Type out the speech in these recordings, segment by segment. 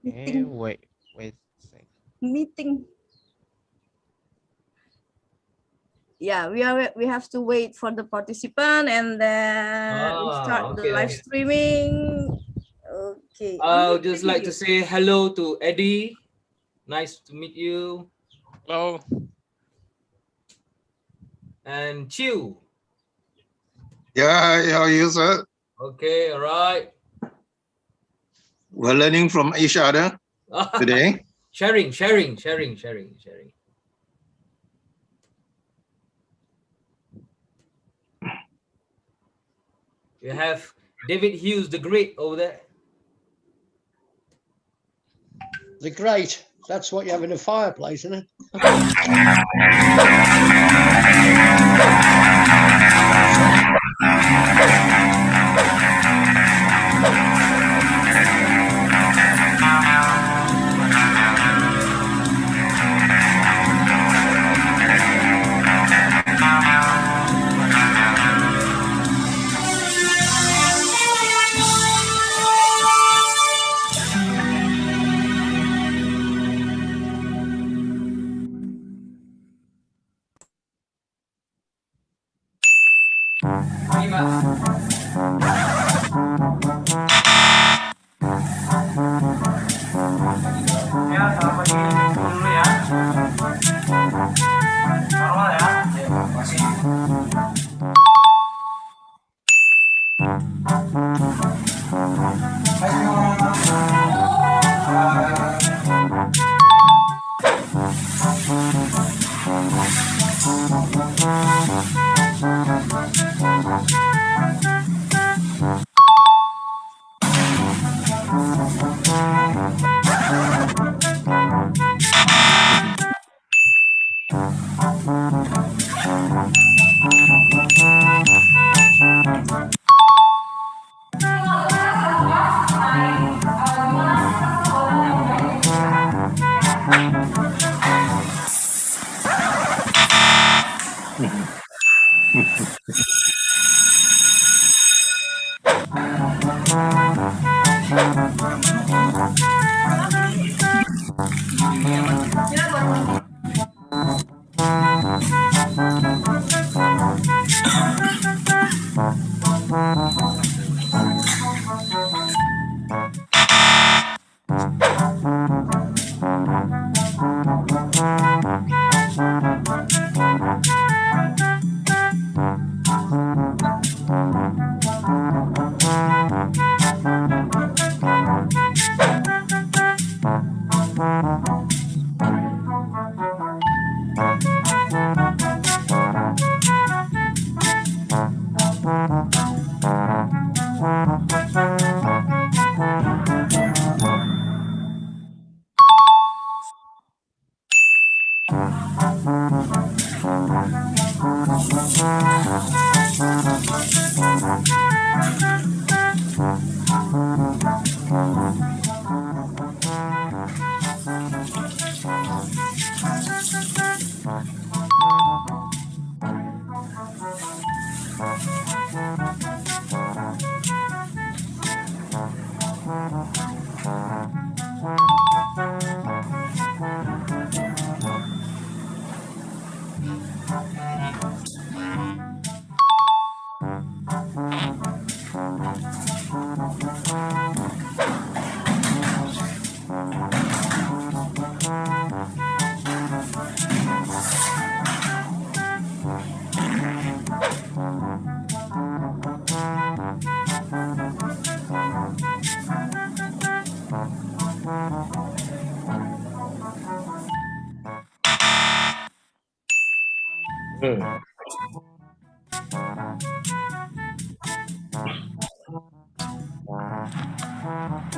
Okay, Meeting. wait a sec. Meeting. Yeah, we have to wait for the participant and then we start the live Okay. streaming. Okay. I would Unmute the just like to video. say hello to Eddie. Nice to meet you. Hello. And Chew. Yeah, how are you, sir? Okay, all right. We're learning from each other today. sharing. You have David Hughes the Great over there. The Great. That's what you have in a fireplace, isn't it?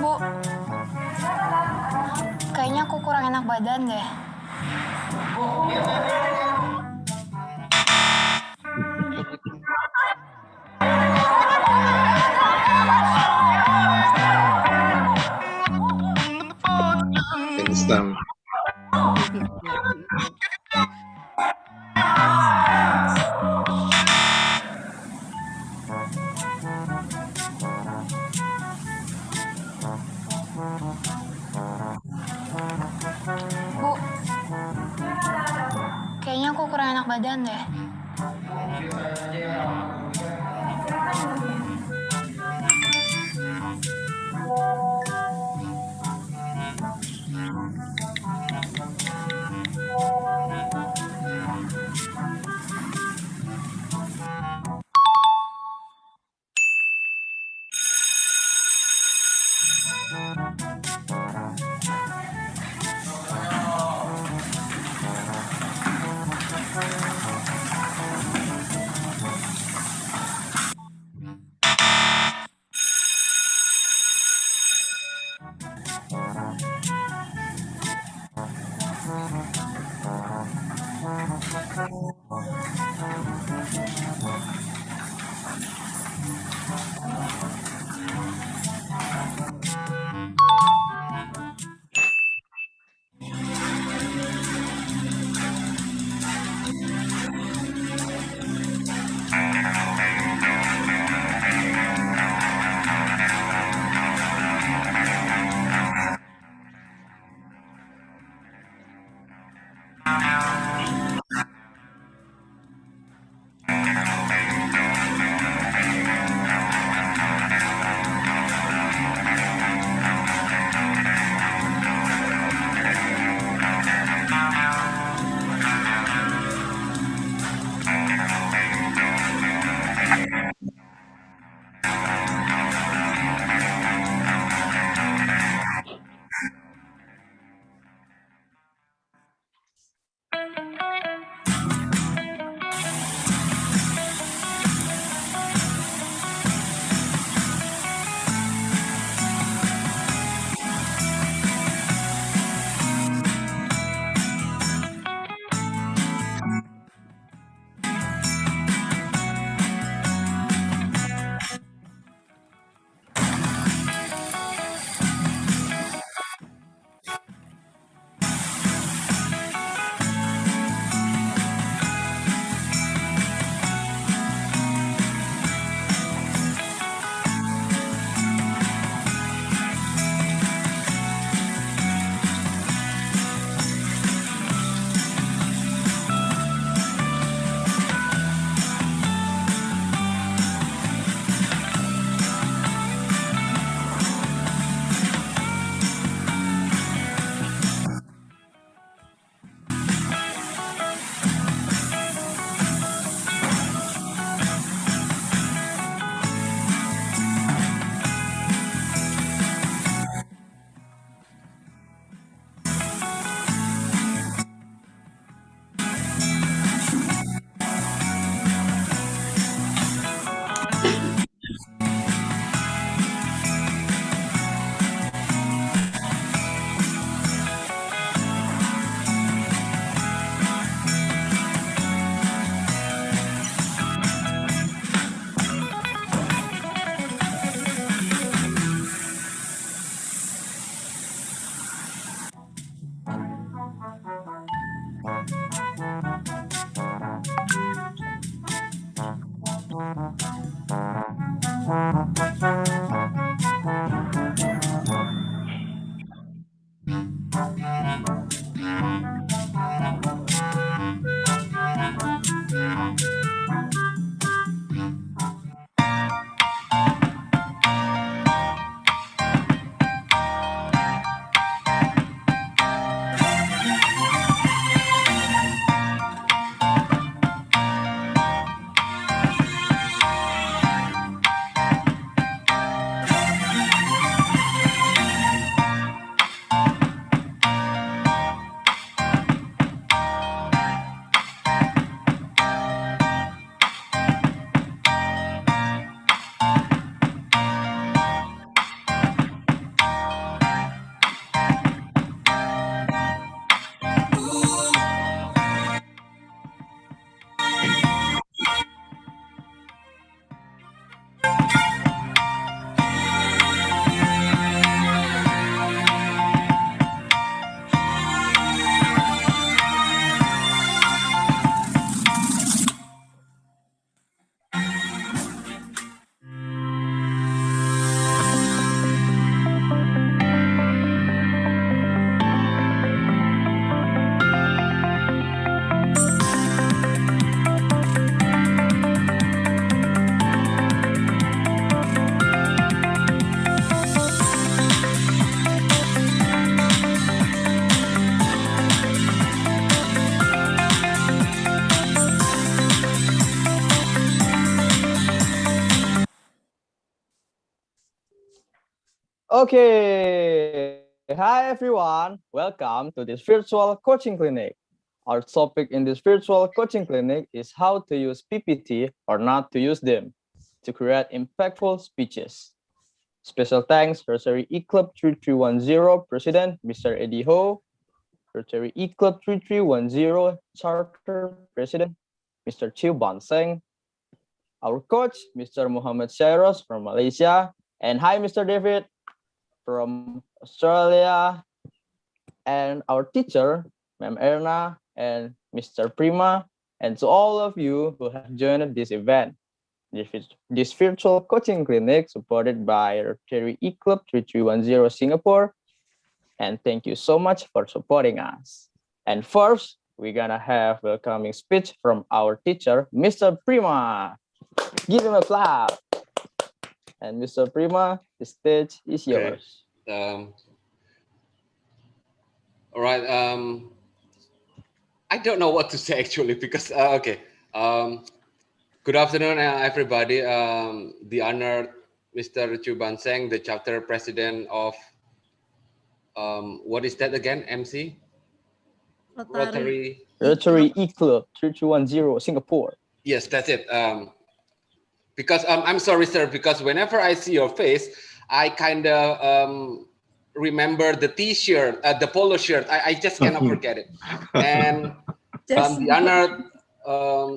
Bu, kayaknya aku kurang enak badan deh. Instant. Bu, kayaknya aku kurang enak badan deh. Okay, hi everyone. Welcome to this virtual coaching clinic. Our topic in this virtual coaching clinic is how to use PPT or not to use them to create impactful speeches. Special thanks Rotary E Club 3310 President Mr. Eddie Ho, Rotary E Club 3310 Charter President Mr. Chiu Banseng, our coach Mr. Mohamed Syarioz from Malaysia, and hi Mr. David from Australia, and our teacher, Ma'am Erna and Mr. Prima, and to all of you who have joined this event. This virtual coaching clinic supported by Rotary E Club 3310 Singapore. And thank you so much for supporting us. And first, we're gonna have a welcoming speech from our teacher, Mr. Prima. Give him a clap. And Mr. Prima, the stage is yours. All right. I don't know what to say actually because okay. Good afternoon, everybody. The honored Mr. Chiu Banseng, the chapter president of what is that again? MC Rotary E Club 3310 Singapore. Yes, that's it. Because I'm sorry, sir. Because whenever I see your face, I kind of remember the T-shirt, the polo shirt. I just cannot forget it. And the honored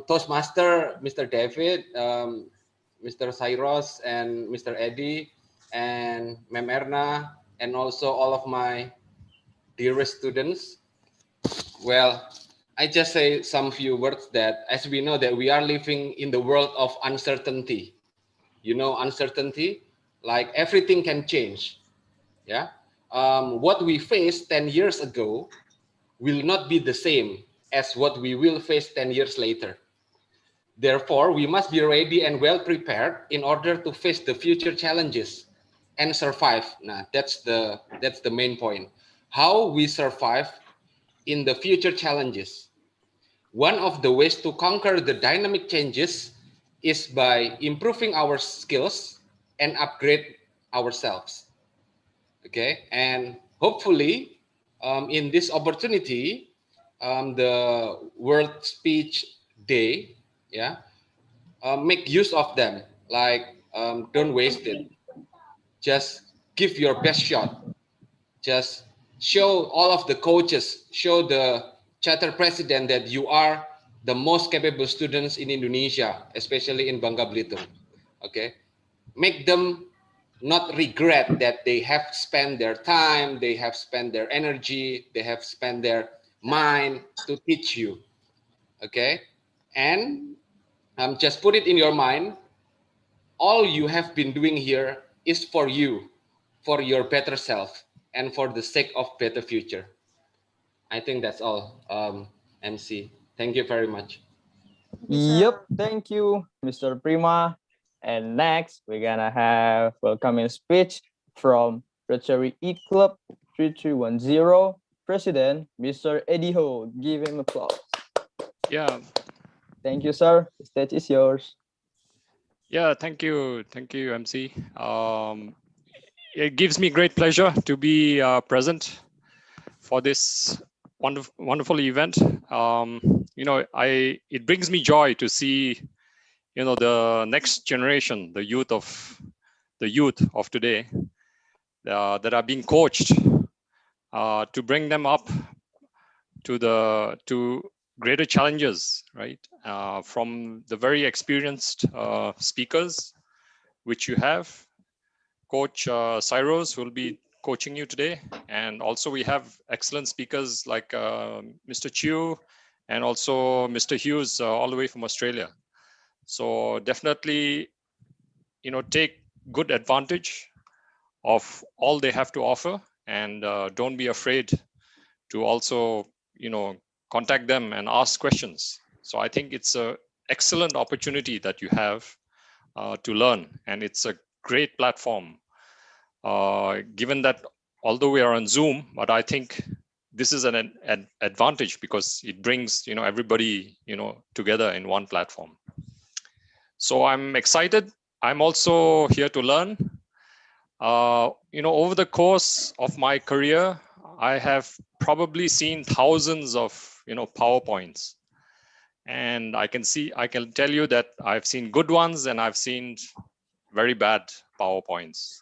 Toastmaster, Mr. David, Mr. Syarioz, and Mr. Eddie, and Ma'am Erna, and also all of my dearest students. Well, I just say some few words that, as we know that we are living in the world of uncertainty. You know, uncertainty, like everything can change. Yeah. What we faced 10 years ago will not be the same as what we will face 10 years later. Therefore, we must be ready and well prepared in order to face the future challenges and survive. Now, that's the main point. How we survive in the future challenges. One of the ways to conquer the dynamic changes is by improving our skills and upgrade ourselves. Okay, and hopefully in this opportunity, the World Speech Day, yeah, make use of them. Like, don't waste it. Just give your best shot. Just show all of the coaches, show the chapter president that you are the most capable students in Indonesia, especially in Bangka Belitung. Okay, make them not regret that they have spent their time, they have spent their energy, they have spent their mind to teach you. Okay, and just put it in your mind, all you have been doing here is for you, for your better self, and for the sake of better future. I think that's all, MC. Thank you very much. Yep, thank you, Mr. Prima. And next, we're gonna have welcoming speech from Rotary E Club 3310 President, Mr. Eddie Ho. Give him applause. Yeah. Thank you, sir. The stage is yours. Yeah, thank you, MC. It gives me great pleasure to be present for this wonderful event. You know, it brings me joy to see, you know, the next generation, the youth of today, that are being coached to bring them up to greater challenges, right? From the very experienced speakers, which you have, Coach Syarioz will be coaching you today. And also we have excellent speakers like Mr. Chiu and also Mr. Hughes all the way from Australia. So definitely, you know, take good advantage of all they have to offer, and don't be afraid to also, you know, contact them and ask questions. So I think it's an excellent opportunity that you have to learn, and it's a great platform. Given that although we are on Zoom, but I think this is an advantage because it brings, you know, everybody, you know, together in one platform. So I'm excited. I'm also here to learn. Over the course of my career, I have probably seen thousands of, PowerPoints. And I can tell you that I've seen good ones and I've seen very bad PowerPoints.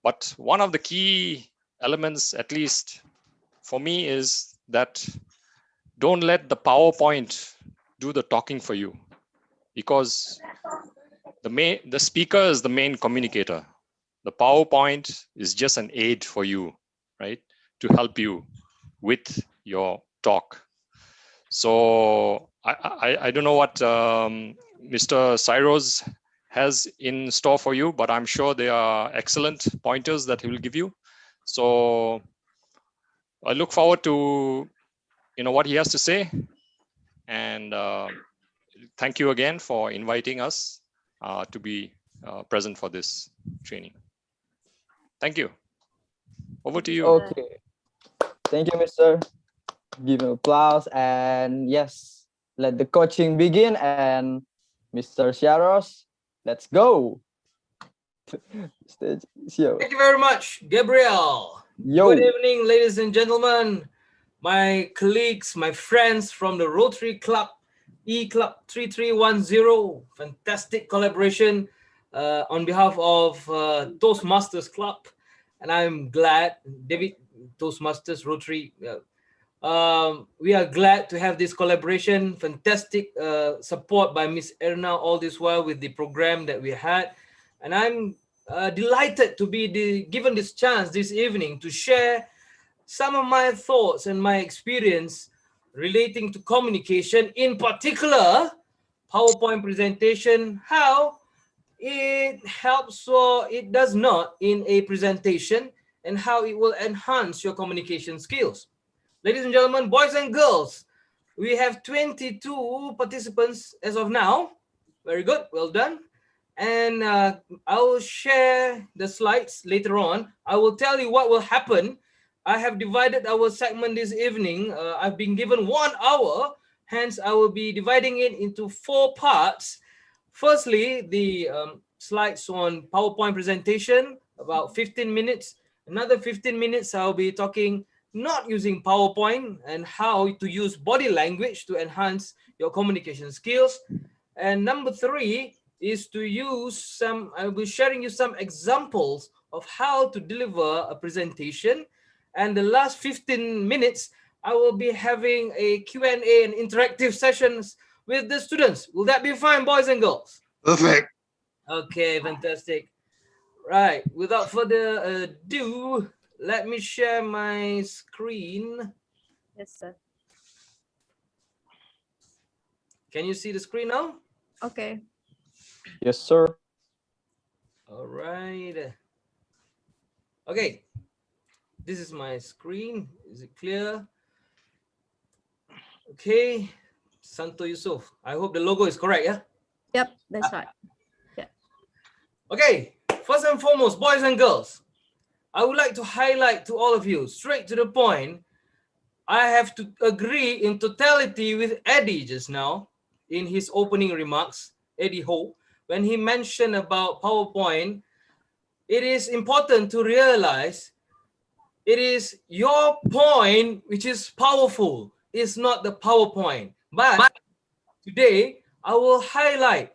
But one of the key elements, at least for me, is that don't let the PowerPoint do the talking for you, because the speaker is the main communicator. The PowerPoint is just an aid for you, right? To help you with your talk. So I don't know what Mr. Syarioz has in store for you, but I'm sure they are excellent pointers that he will give you. So I look forward to what he has to say. And thank you again for inviting us to be present for this training. Thank you. Over to you. Okay. Thank you, Mr. Give him applause. And yes, let the coaching begin. And Mr. Syarioz, let's go. Thank you very much, Gabriel. Yo. Good evening, ladies and gentlemen, my colleagues, my friends from the Rotary Club, E-Club 3310. Fantastic collaboration on behalf of Toastmasters Club. And I'm glad, David, Toastmasters Rotary, we are glad to have this collaboration. Fantastic support by Miss Erna all this while with the program that we had. And I'm delighted to be given this chance this evening to share some of my thoughts and my experience relating to communication, in particular, PowerPoint presentation, how it helps or it does not in a presentation, and how it will enhance your communication skills. Ladies and gentlemen, boys and girls, we have 22 participants as of now. Very good, well done. And I will share the slides later on. I will tell you what will happen. I have divided our segment this evening. I've been given 1 hour, hence I will be dividing it into 4 parts. Firstly, the slides on PowerPoint presentation, about 15 minutes. Another 15 minutes, I'll be talking not using PowerPoint and how to use body language to enhance your communication skills. And number 3 is to use I'll be sharing you some examples of how to deliver a presentation. And the last 15 minutes, I will be having a Q&A and interactive sessions with the students. Will that be fine, boys and girls? Perfect. Okay, fantastic. Right, without further ado, let me share my screen. Yes, sir. Can you see the screen now? Okay. Yes, sir. All right. Okay, this is my screen. Is it clear? Okay, Santo Yusuf. I hope the logo is correct, yeah? Yep, that's right. Yeah. Okay, first and foremost, boys and girls, I would like to highlight to all of you, straight to the point, I have to agree in totality with Eddie just now in his opening remarks, Eddie Ho, when he mentioned about PowerPoint. It is important to realize it is your point which is powerful. It's not the PowerPoint. But today, I will highlight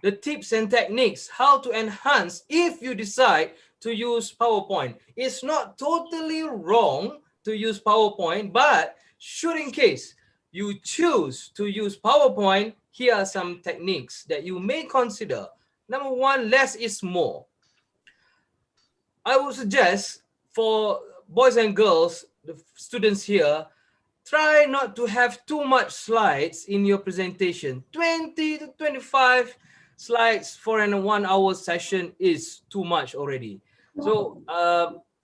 the tips and techniques, how to enhance if you decide to use PowerPoint. It's not totally wrong to use PowerPoint, but should in case you choose to use PowerPoint, here are some techniques that you may consider. Number 1, less is more. I would suggest for boys and girls, the students here, try not to have too much slides in your presentation. 20 to 25 slides for a 1 hour session is too much already. So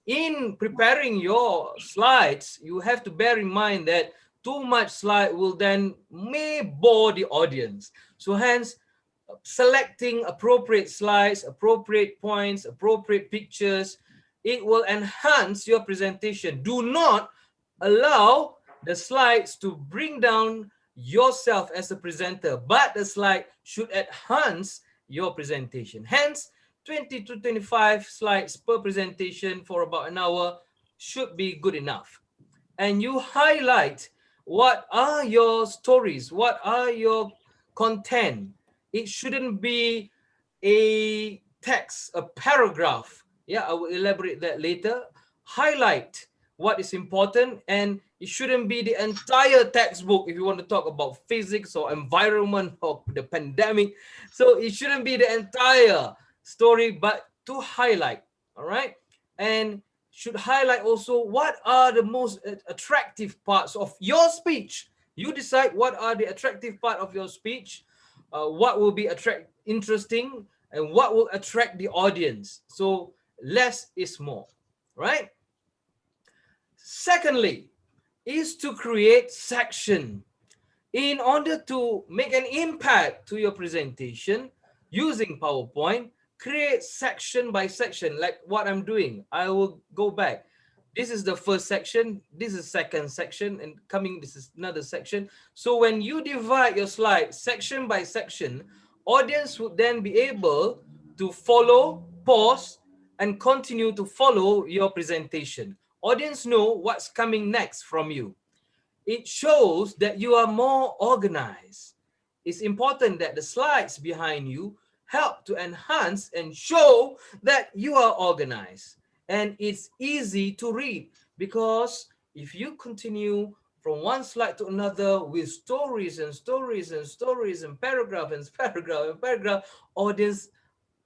in preparing your slides, you have to bear in mind that too much slide will then may bore the audience. So hence, selecting appropriate slides, appropriate points, appropriate pictures, it will enhance your presentation. Do not allow the slides to bring down yourself as a presenter, but the slide should enhance your presentation. Hence, 20 to 25 slides per presentation for about an hour should be good enough. And you highlight what are your stories, what are your content. It shouldn't be a text, a paragraph. Yeah, I will elaborate that later. Highlight what is important, and it shouldn't be the entire textbook if you want to talk about physics or environment or the pandemic. So it shouldn't be the entire story, but to highlight, all right? And should highlight also what are the most attractive parts of your speech. You decide what are the attractive part of your speech, what will be interesting, and what will attract the audience. So less is more, right? Secondly, is to create section. In order to make an impact to your presentation using PowerPoint, create section by section, like what I'm doing. I will go back. This is the first section, this is second section, and this is another section. So when you divide your slide section by section, audience would then be able to follow, pause, and continue to follow your presentation. Audience know what's coming next from you. It shows that you are more organized. It's important that the slides behind you help to enhance and show that you are organized. And it's easy to read, because if you continue from one slide to another with stories and stories and stories and paragraph and paragraph and paragraph, audience,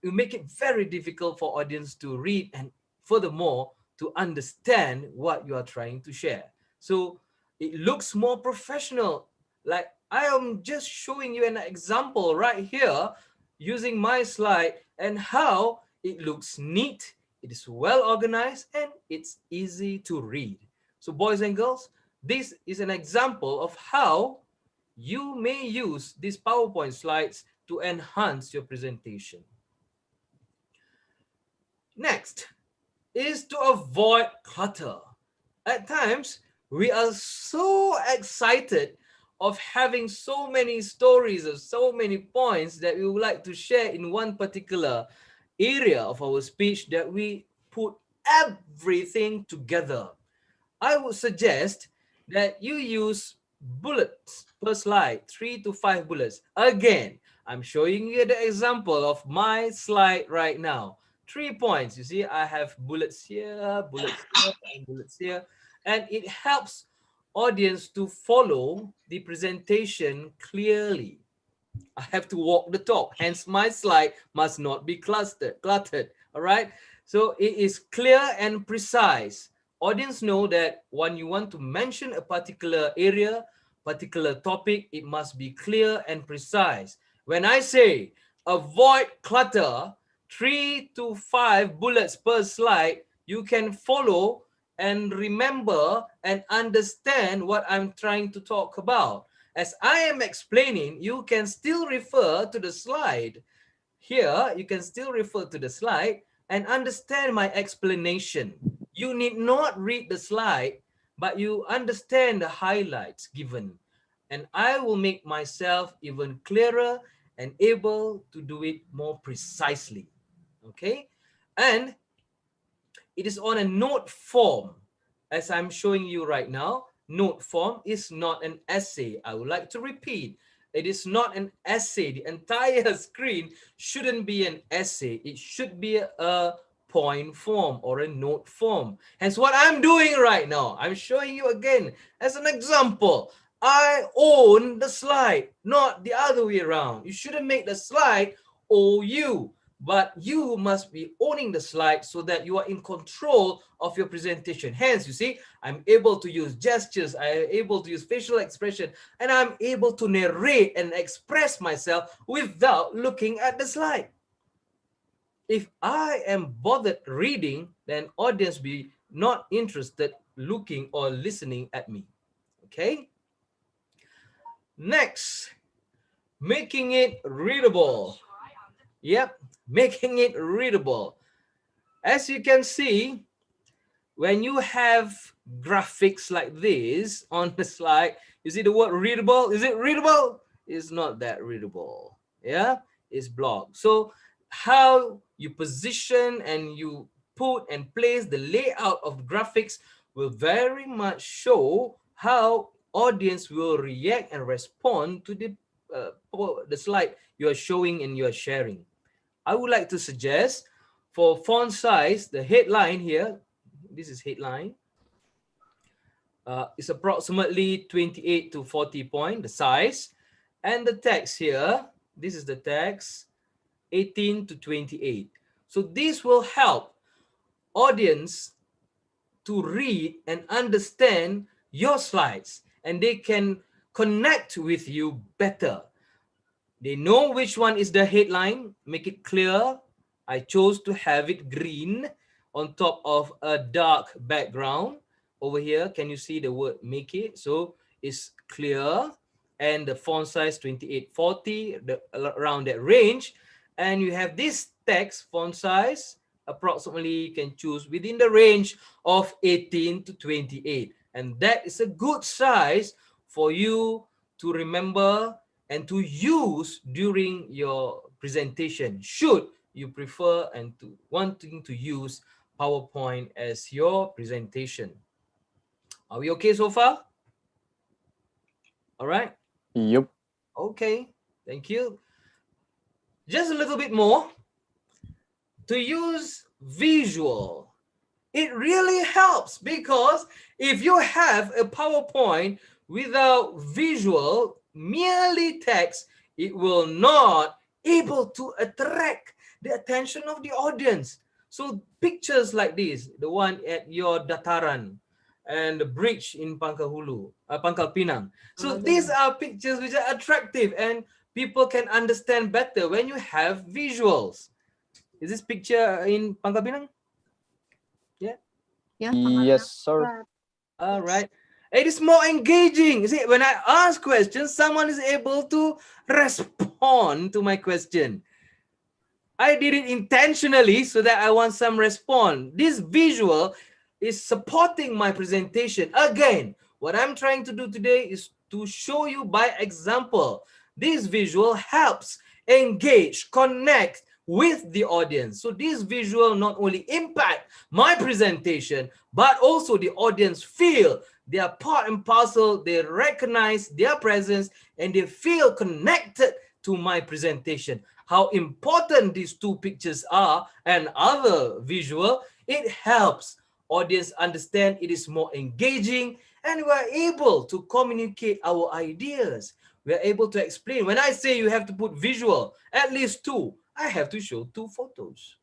you make it very difficult for audience to read and furthermore to understand what you are trying to share. So it looks more professional. Like I am just showing you an example right here using my slide and how it looks neat, it is well organized, and it's easy to read. So boys and girls, this is an example of how you may use these PowerPoint slides to enhance your presentation. Next is to avoid clutter. At times, we are so excited of having so many stories of so many points that we would like to share in one particular area of our speech that we put everything together. I would suggest that you use bullets per slide, 3 to 5 bullets. Again, I'm showing you the example of my slide right now. 3 points. You see, I have bullets here, and bullets here. And it helps audience to follow the presentation clearly. I have to walk the talk, hence my slide must not be cluttered. All right. So it is clear and precise. Audience know that when you want to mention a particular area, particular topic, it must be clear and precise. When I say avoid clutter, 3 to 5 bullets per slide, you can follow and remember and understand what I'm trying to talk about. As I am explaining, you can still refer to the slide. Here, you can still refer to the slide and understand my explanation. You need not read the slide, but you understand the highlights given. And I will make myself even clearer and able to do it more precisely. Okay? And it is on a note form, as I'm showing you right now. Note form is not an essay. I would like to repeat, it is not an essay. The entire screen shouldn't be an essay. It should be a point form or a note form. Hence what I'm doing right now, I'm showing you again as an example. I own the slide, not the other way around. You shouldn't make the slide owe you, but you must be owning the slide so that you are in control of your presentation. Hence, you see, I'm able to use gestures, I'm able to use facial expression, and I'm able to narrate and express myself without looking at the slide. If I am bothered reading, then audience be not interested looking or listening at me. Okay? Next, making it readable. Yep, making it readable. As you can see, when you have graphics like this on the slide, you see the word readable. Is it readable? It's not that readable. Yeah, it's blocked. So how you position and you put and place the layout of graphics will very much show how audience will react and respond to the slide you are showing and you are sharing. I would like to suggest for font size, the headline here, this is headline, is approximately 28 to 40 point, the size, and the text here, this is the text, 18 to 28. So this will help audience to read and understand your slides, and they can connect with you better. They know which one is the headline, make it clear. I chose to have it green on top of a dark background. Over here, can you see the word make it? So it's clear, and the font size 2840, around that range. And you have this text font size, approximately you can choose within the range of 18 to 28. And that is a good size for you to remember and to use during your presentation, should you prefer and to wanting to use PowerPoint as your presentation. Are we okay so far? All right. Yep. Okay, thank you. Just a little bit more. To use visual, it really helps, because if you have a PowerPoint without visual, merely text, it will not able to attract the attention of the audience. So pictures like this, the one at your Dataran and the bridge in Pangkal Pinang. So these are pictures which are attractive and people can understand better when you have visuals. Is this picture in Pangkal Pinang? Yeah. Yes, sir. All right. It is more engaging. You see, when I ask questions, someone is able to respond to my question. I did it intentionally so that I want some response. This visual is supporting my presentation. Again, what I'm trying to do today is to show you by example. This visual helps engage, connect with the audience. So this visual not only impact my presentation, but also the audience feel they are part and parcel, they recognize their presence, and they feel connected to my presentation. How important these two pictures are and other visual, it helps audience understand, it is more engaging, and we are able to communicate our ideas. We are able to explain. When I say you have to put visual, at least two, I have to show two photos.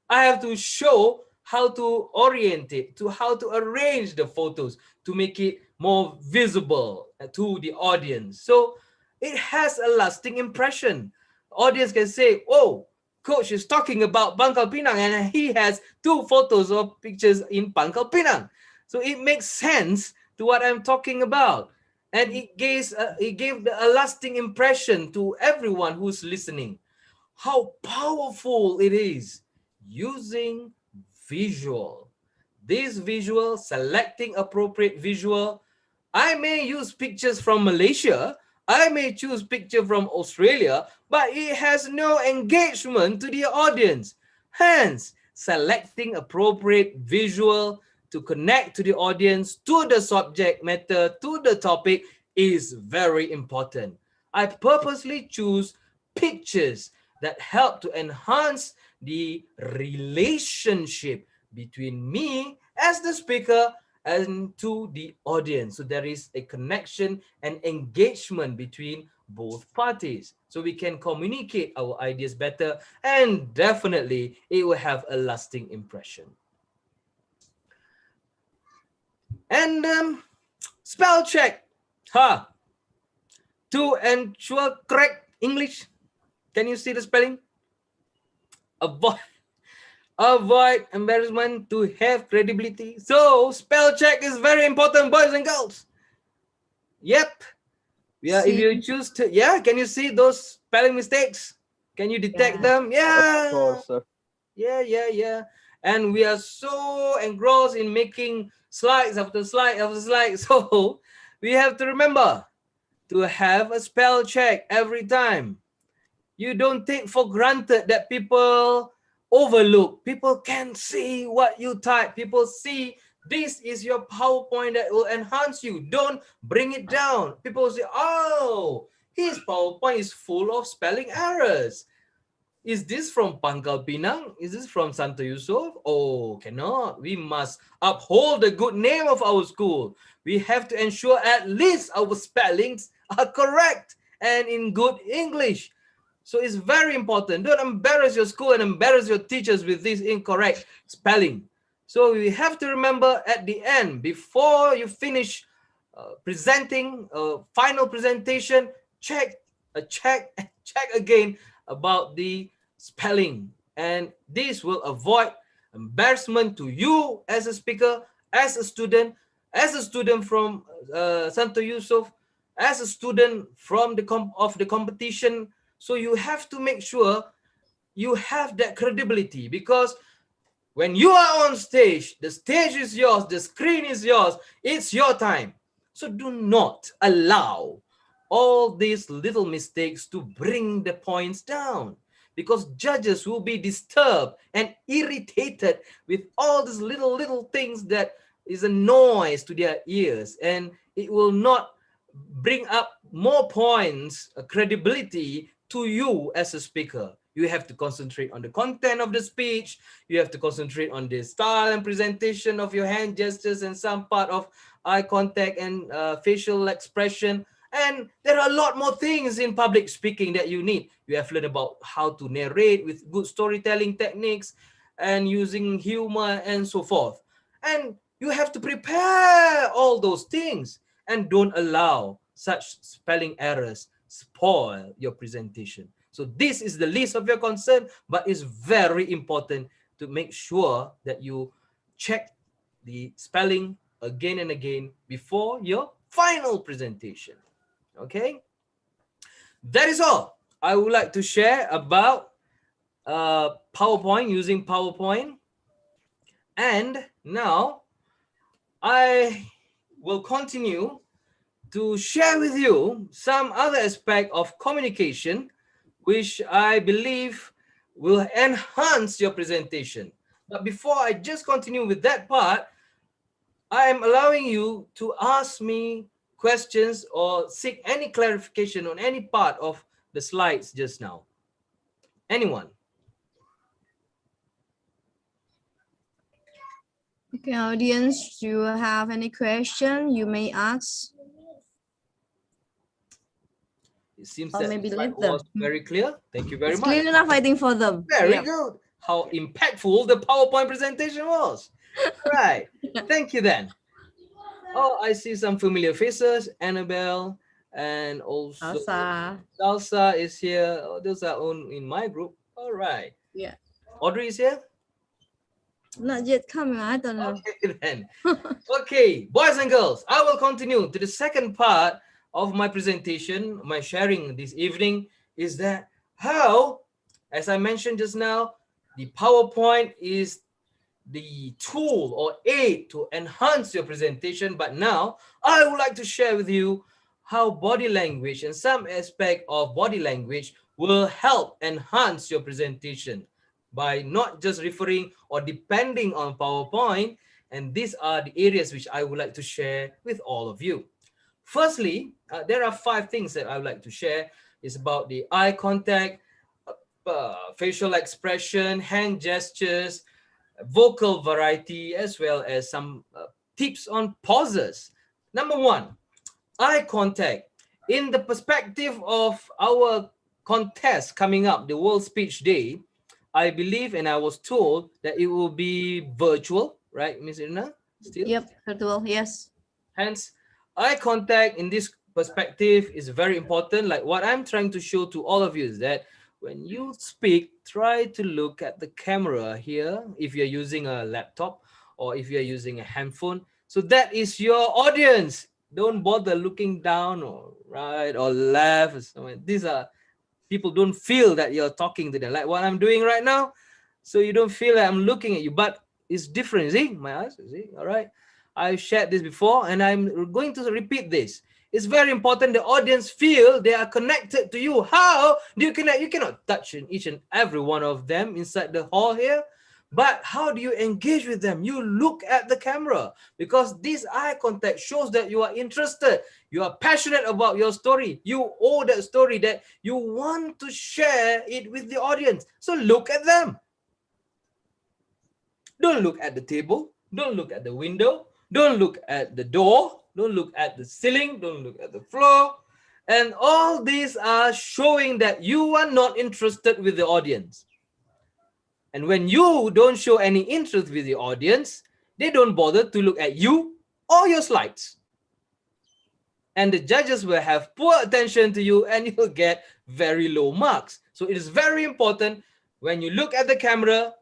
I have to show how to orient it, to how to arrange the photos to make it more visible to the audience. So it has a lasting impression. Audience can say, oh, coach is talking about Pangkal Pinang and he has two photos or pictures in Pangkal Pinang. So it makes sense to what I'm talking about. And it gave a lasting impression to everyone who's listening. How powerful it is using visual. This visual, selecting appropriate visual. I may use pictures from Malaysia. I may choose picture from Australia, but it has no engagement to the audience. Hence, selecting appropriate visual to connect to the audience, to the subject matter, to the topic is very important. I purposely choose pictures that help to enhance the relationship between me as the speaker and to the audience. So there is a connection and engagement between both parties. So we can communicate our ideas better, and definitely it will have a lasting impression. And spell check. To ensure correct English. Can you see the spelling? Avoid embarrassment to have credibility. So spell check is very important, boys and girls. Yep. Yeah, if you choose to, can you see those spelling mistakes? Can you detect them? Yeah. Of course, sir. Yeah. And we are so engrossed in making slides after slide after slide. So we have to remember to have a spell check every time. You don't take for granted that people overlook. People can see what you type. People see this is your PowerPoint that will enhance you. Don't bring it down. People say, oh, his PowerPoint is full of spelling errors. Is this from Pangkal Pinang? Is this from Santo Yusuf? Oh, cannot. We must uphold the good name of our school. We have to ensure at least our spellings are correct and in good English. So it's very important. Don't embarrass your school and embarrass your teachers with this incorrect spelling. So we have to remember at the end, before you finish presenting a final presentation, check again about the spelling. And this will avoid embarrassment to you as a speaker, as a student from Santo Yusuf, as a student from the competition. So you have to make sure you have that credibility, because when you are on stage, the stage is yours, the screen is yours, it's your time. So do not allow all these little mistakes to bring the points down, because judges will be disturbed and irritated with all these little things that is a noise to their ears, and it will not bring up more points, credibility to you as a speaker. You have to concentrate on the content of the speech. You have to concentrate on the style and presentation of your hand gestures and some part of eye contact and facial expression. And there are a lot more things in public speaking that you need. You have learned about how to narrate with good storytelling techniques and using humor and so forth. And you have to prepare all those things, and don't allow such spelling errors spoil your presentation. So this is the least of your concern, but it's very important to make sure that you check the spelling again and again before your final presentation. Okay, that is all I would like to share about PowerPoint, using PowerPoint. And now I will continue to share with you some other aspect of communication which I believe will enhance your presentation. But before I just continue with that part, I am allowing you to ask me questions or seek any clarification on any part of the slides just now. Anyone? Okay, audience, do you have any question you may ask? It seems Or that maybe the slide later. was very clear. Thank you very It's much. clear enough, I think, for them. Very Yeah. good. How impactful the PowerPoint presentation was. Right. Thank you then. Oh, I see some familiar faces. Annabelle and also Salsa is here. Oh, those are in my group. All right. Yeah. Audrey is here? Not yet coming, I don't know. Okay then. Okay, boys and girls, I will continue to the second part of my presentation. My sharing this evening is that how, as I mentioned just now, the PowerPoint is the tool or aid to enhance your presentation. But now I would like to share with you how body language and some aspect of body language will help enhance your presentation by not just referring or depending on PowerPoint. And these are the areas which I would like to share with all of you. Firstly, there are 5 things that I would like to share. It's about the eye contact, facial expression, hand gestures, vocal variety, as well as some tips on pauses. Number 1, eye contact. In the perspective of our contest coming up, the World Speech Day, I believe and I was told that it will be virtual, right, Ms. Irna? Still? Yep, virtual, yes. Hence, eye contact in this perspective is very important. Like what I'm trying to show to all of you is that when you speak, try to look at the camera here if you're using a laptop or if you're using a handphone. So that is your audience. Don't bother looking down or right or left. Or somewhere. These are people don't feel that you're talking to them like what I'm doing right now. So you don't feel that I'm looking at you, but it's different. See my eyes, see, all right. I've shared this before and I'm going to repeat this. It's very important the audience feel they are connected to you. How do you connect? You cannot touch each and every one of them inside the hall here. But how do you engage with them? You look at the camera, because this eye contact shows that you are interested. You are passionate about your story. You owe that story, that you want to share it with the audience. So look at them. Don't look at the table. Don't look at the window. Don't look at the door. Don't look at the ceiling. Don't look at the floor. And all these are showing that you are not interested with the audience. And when you don't show any interest with the audience, they don't bother to look at you or your slides. And the judges will have poor attention to you, and you'll get very low marks. So it is very important when you look at the camera,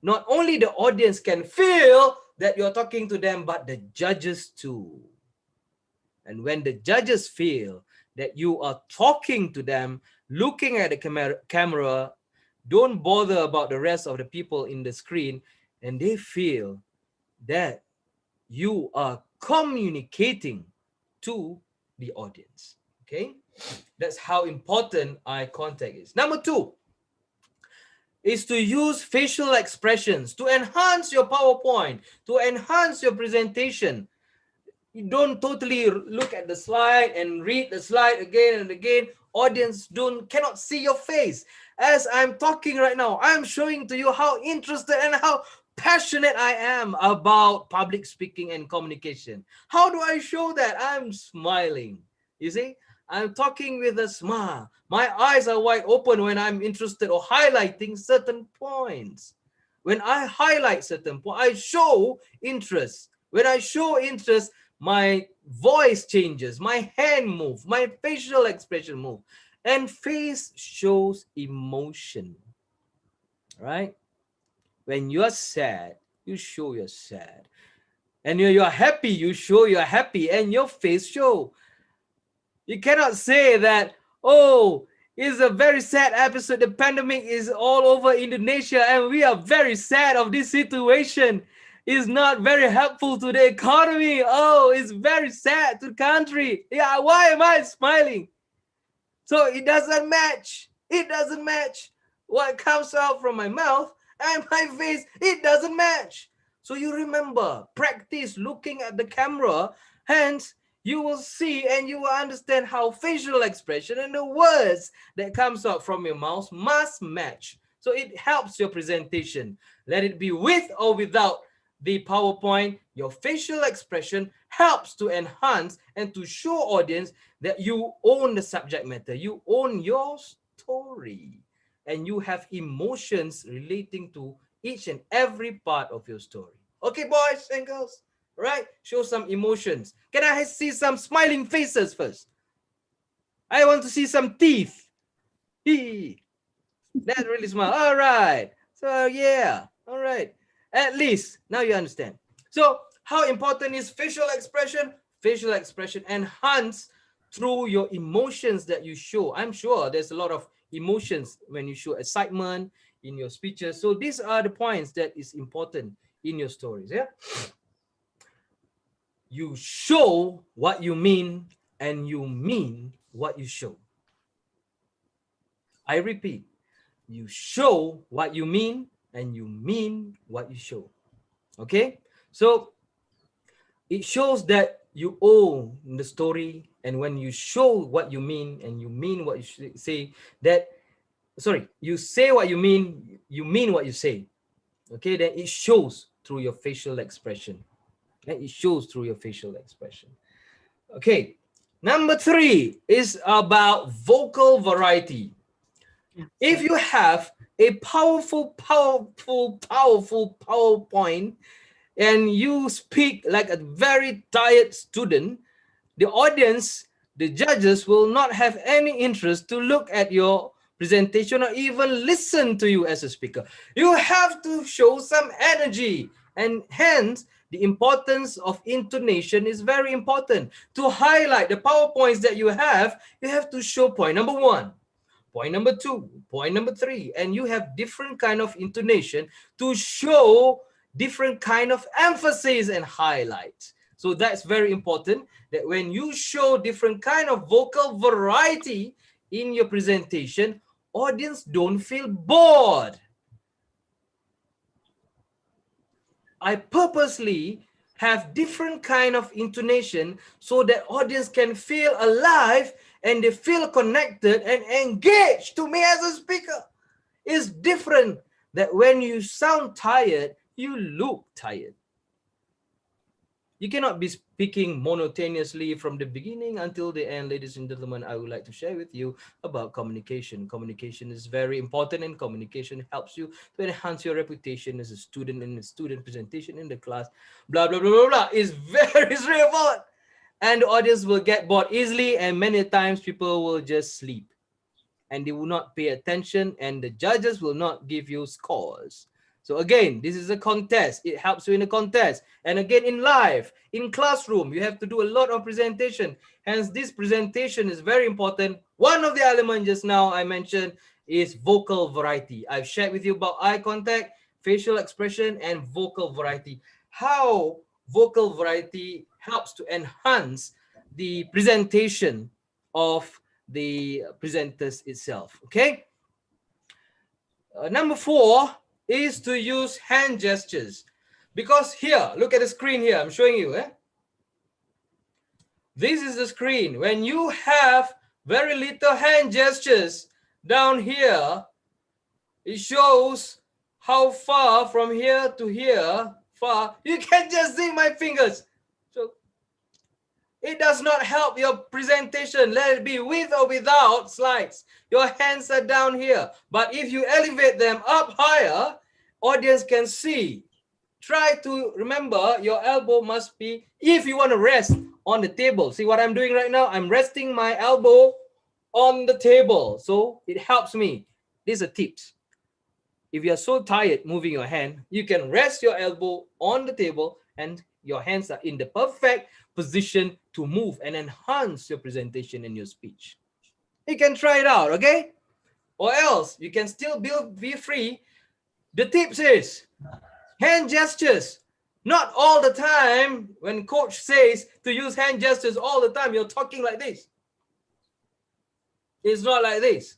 not only the audience can feel that you're talking to them, but the judges too. And when the judges feel that you are talking to them, looking at the camera, don't bother about the rest of the people in the screen, and they feel that you are communicating to the audience. Okay, that's how important eye contact is. Number 2 is to use facial expressions to enhance your PowerPoint, to enhance your presentation. You don't totally look at the slide and read the slide again and again. Audience cannot see your face. As I'm talking right now, I'm showing to you how interested and how passionate I am about public speaking and communication. How do I show that? I'm smiling. You see, I'm talking with a smile. My eyes are wide open when I'm interested or highlighting certain points. When I highlight certain points, I show interest. When I show interest, my voice changes, my hand move, my facial expression move, and face shows emotion, right? When you're sad, you show you're sad. And you're happy, you show you're happy, and your face show. You cannot say that, oh, it's a very sad episode. The pandemic is all over Indonesia, and we are very sad of this situation. It's not very helpful to the economy. Oh, it's very sad to the country. Yeah, why am I smiling? So it doesn't match. It doesn't match. What comes out from my mouth and my face, it doesn't match. So you remember, practice looking at the camera, hence you will see and you will understand how facial expression and the words that comes out from your mouth must match. So it helps your presentation. Let it be with or without the PowerPoint, your facial expression helps to enhance and to show audience that you own the subject matter, you own your story, and you have emotions relating to each and every part of your story. Okay, boys and girls, right? Show some emotions. Can I see some smiling faces first? I want to see some teeth. That's really smile. All right. So yeah, all right. At least now you understand. So how important is facial expression? Facial expression enhance through your emotions that you show. I'm sure there's a lot of emotions when you show excitement in your speeches. So these are the points that is important in your stories. Yeah. You show what you mean and you mean what you show. I repeat, you show what you mean and you mean what you show. Okay, so it shows that you own the story, and when you show what you mean and you mean what you say, you say what you mean what you say. Okay, then it shows through your facial expression. And it shows through your facial expression. Okay, number 3 is about vocal variety. If you have a powerful PowerPoint and you speak like a very tired student, the audience, the judges will not have any interest to look at your presentation or even listen to you as a speaker. You have to show some energy, and hence the importance of intonation is very important. To highlight the PowerPoints that you have to show point number 1. Point number 2, point number 3, and you have different kind of intonation to show different kind of emphasis and highlights. So that's very important, that when you show different kind of vocal variety in your presentation, audience don't feel bored. I purposely have different kind of intonation so that audience can feel alive and they feel connected and engaged to me as a speaker. It's different that when you sound tired, you look tired. You cannot be speaking monotonously from the beginning until the end. Ladies and gentlemen, I would like to share with you about communication. Communication is very important, and communication helps you to enhance your reputation as a student in a student presentation in the class. Blah, blah, blah, blah, blah. It's very straightforward. And the audience will get bored easily, and many times people will just sleep. And they will not pay attention, and the judges will not give you scores. So again, this is a contest. It helps you in a contest. And again, in live, in classroom, you have to do a lot of presentation. Hence, this presentation is very important. One of the elements just now I mentioned is vocal variety. I've shared with you about eye contact, facial expression, and vocal variety. How vocal variety helps to enhance the presentation of the presenters itself. Okay. Number 4 is to use hand gestures, because here, look at the screen here. I'm showing you. This is the screen. When you have very little hand gestures down here, it shows how far from here to here. Far. You can just see my fingers. So it does not help your presentation. Let it be with or without slides. Your hands are down here. But if you elevate them up higher, audience can see. Try to remember your elbow must be, if you want to rest on the table. See what I'm doing right now? I'm resting my elbow on the table. So it helps me. These are tips. If you're so tired moving your hand, you can rest your elbow on the table and your hands are in the perfect position to move and enhance your presentation and your speech. You can try it out, okay? Or else you can still be free. The tips is hand gestures. Not all the time. When coach says to use hand gestures all the time, you're talking like this. It's not like this.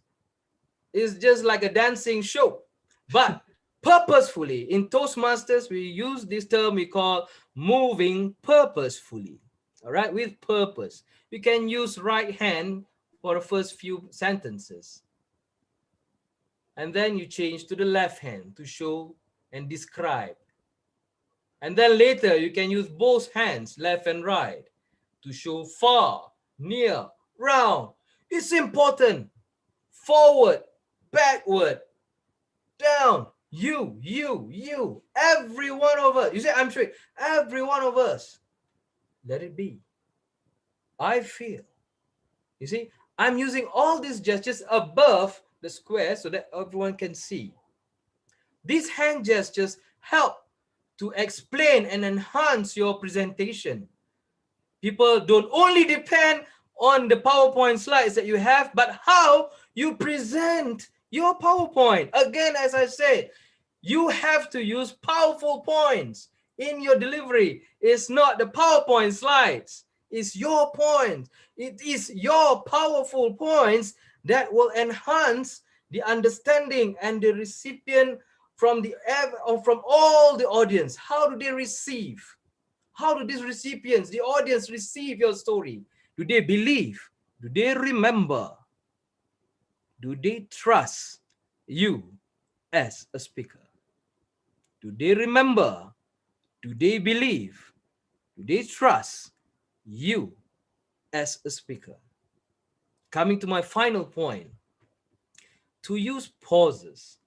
It's just like a dancing show. But purposefully, in Toastmasters, we use this term we call moving purposefully. All right, with purpose. You can use right hand for the first few sentences. And then you change to the left hand to show and describe. And then later you can use both hands, left and right, to show far, near, round. It's important. Forward, backward, down. You. Every one of us. You say, I'm straight. Every one of us. Let it be. I feel. You see, I'm using all these gestures above the square so that everyone can see. These hand gestures help to explain and enhance your presentation. People don't only depend on the PowerPoint slides that you have, but how you present your PowerPoint. Again, as I said, you have to use powerful points in your delivery. It's not the PowerPoint slides. It's your points. It is your powerful points that will enhance the understanding and the recipient from all the audience. How do they receive? How do these recipients, the audience, receive your story? Do they believe? Do they remember? Do they trust you as a speaker? Do they remember? Do they believe? Do they trust you as a speaker? Coming to my final point, to use pauses.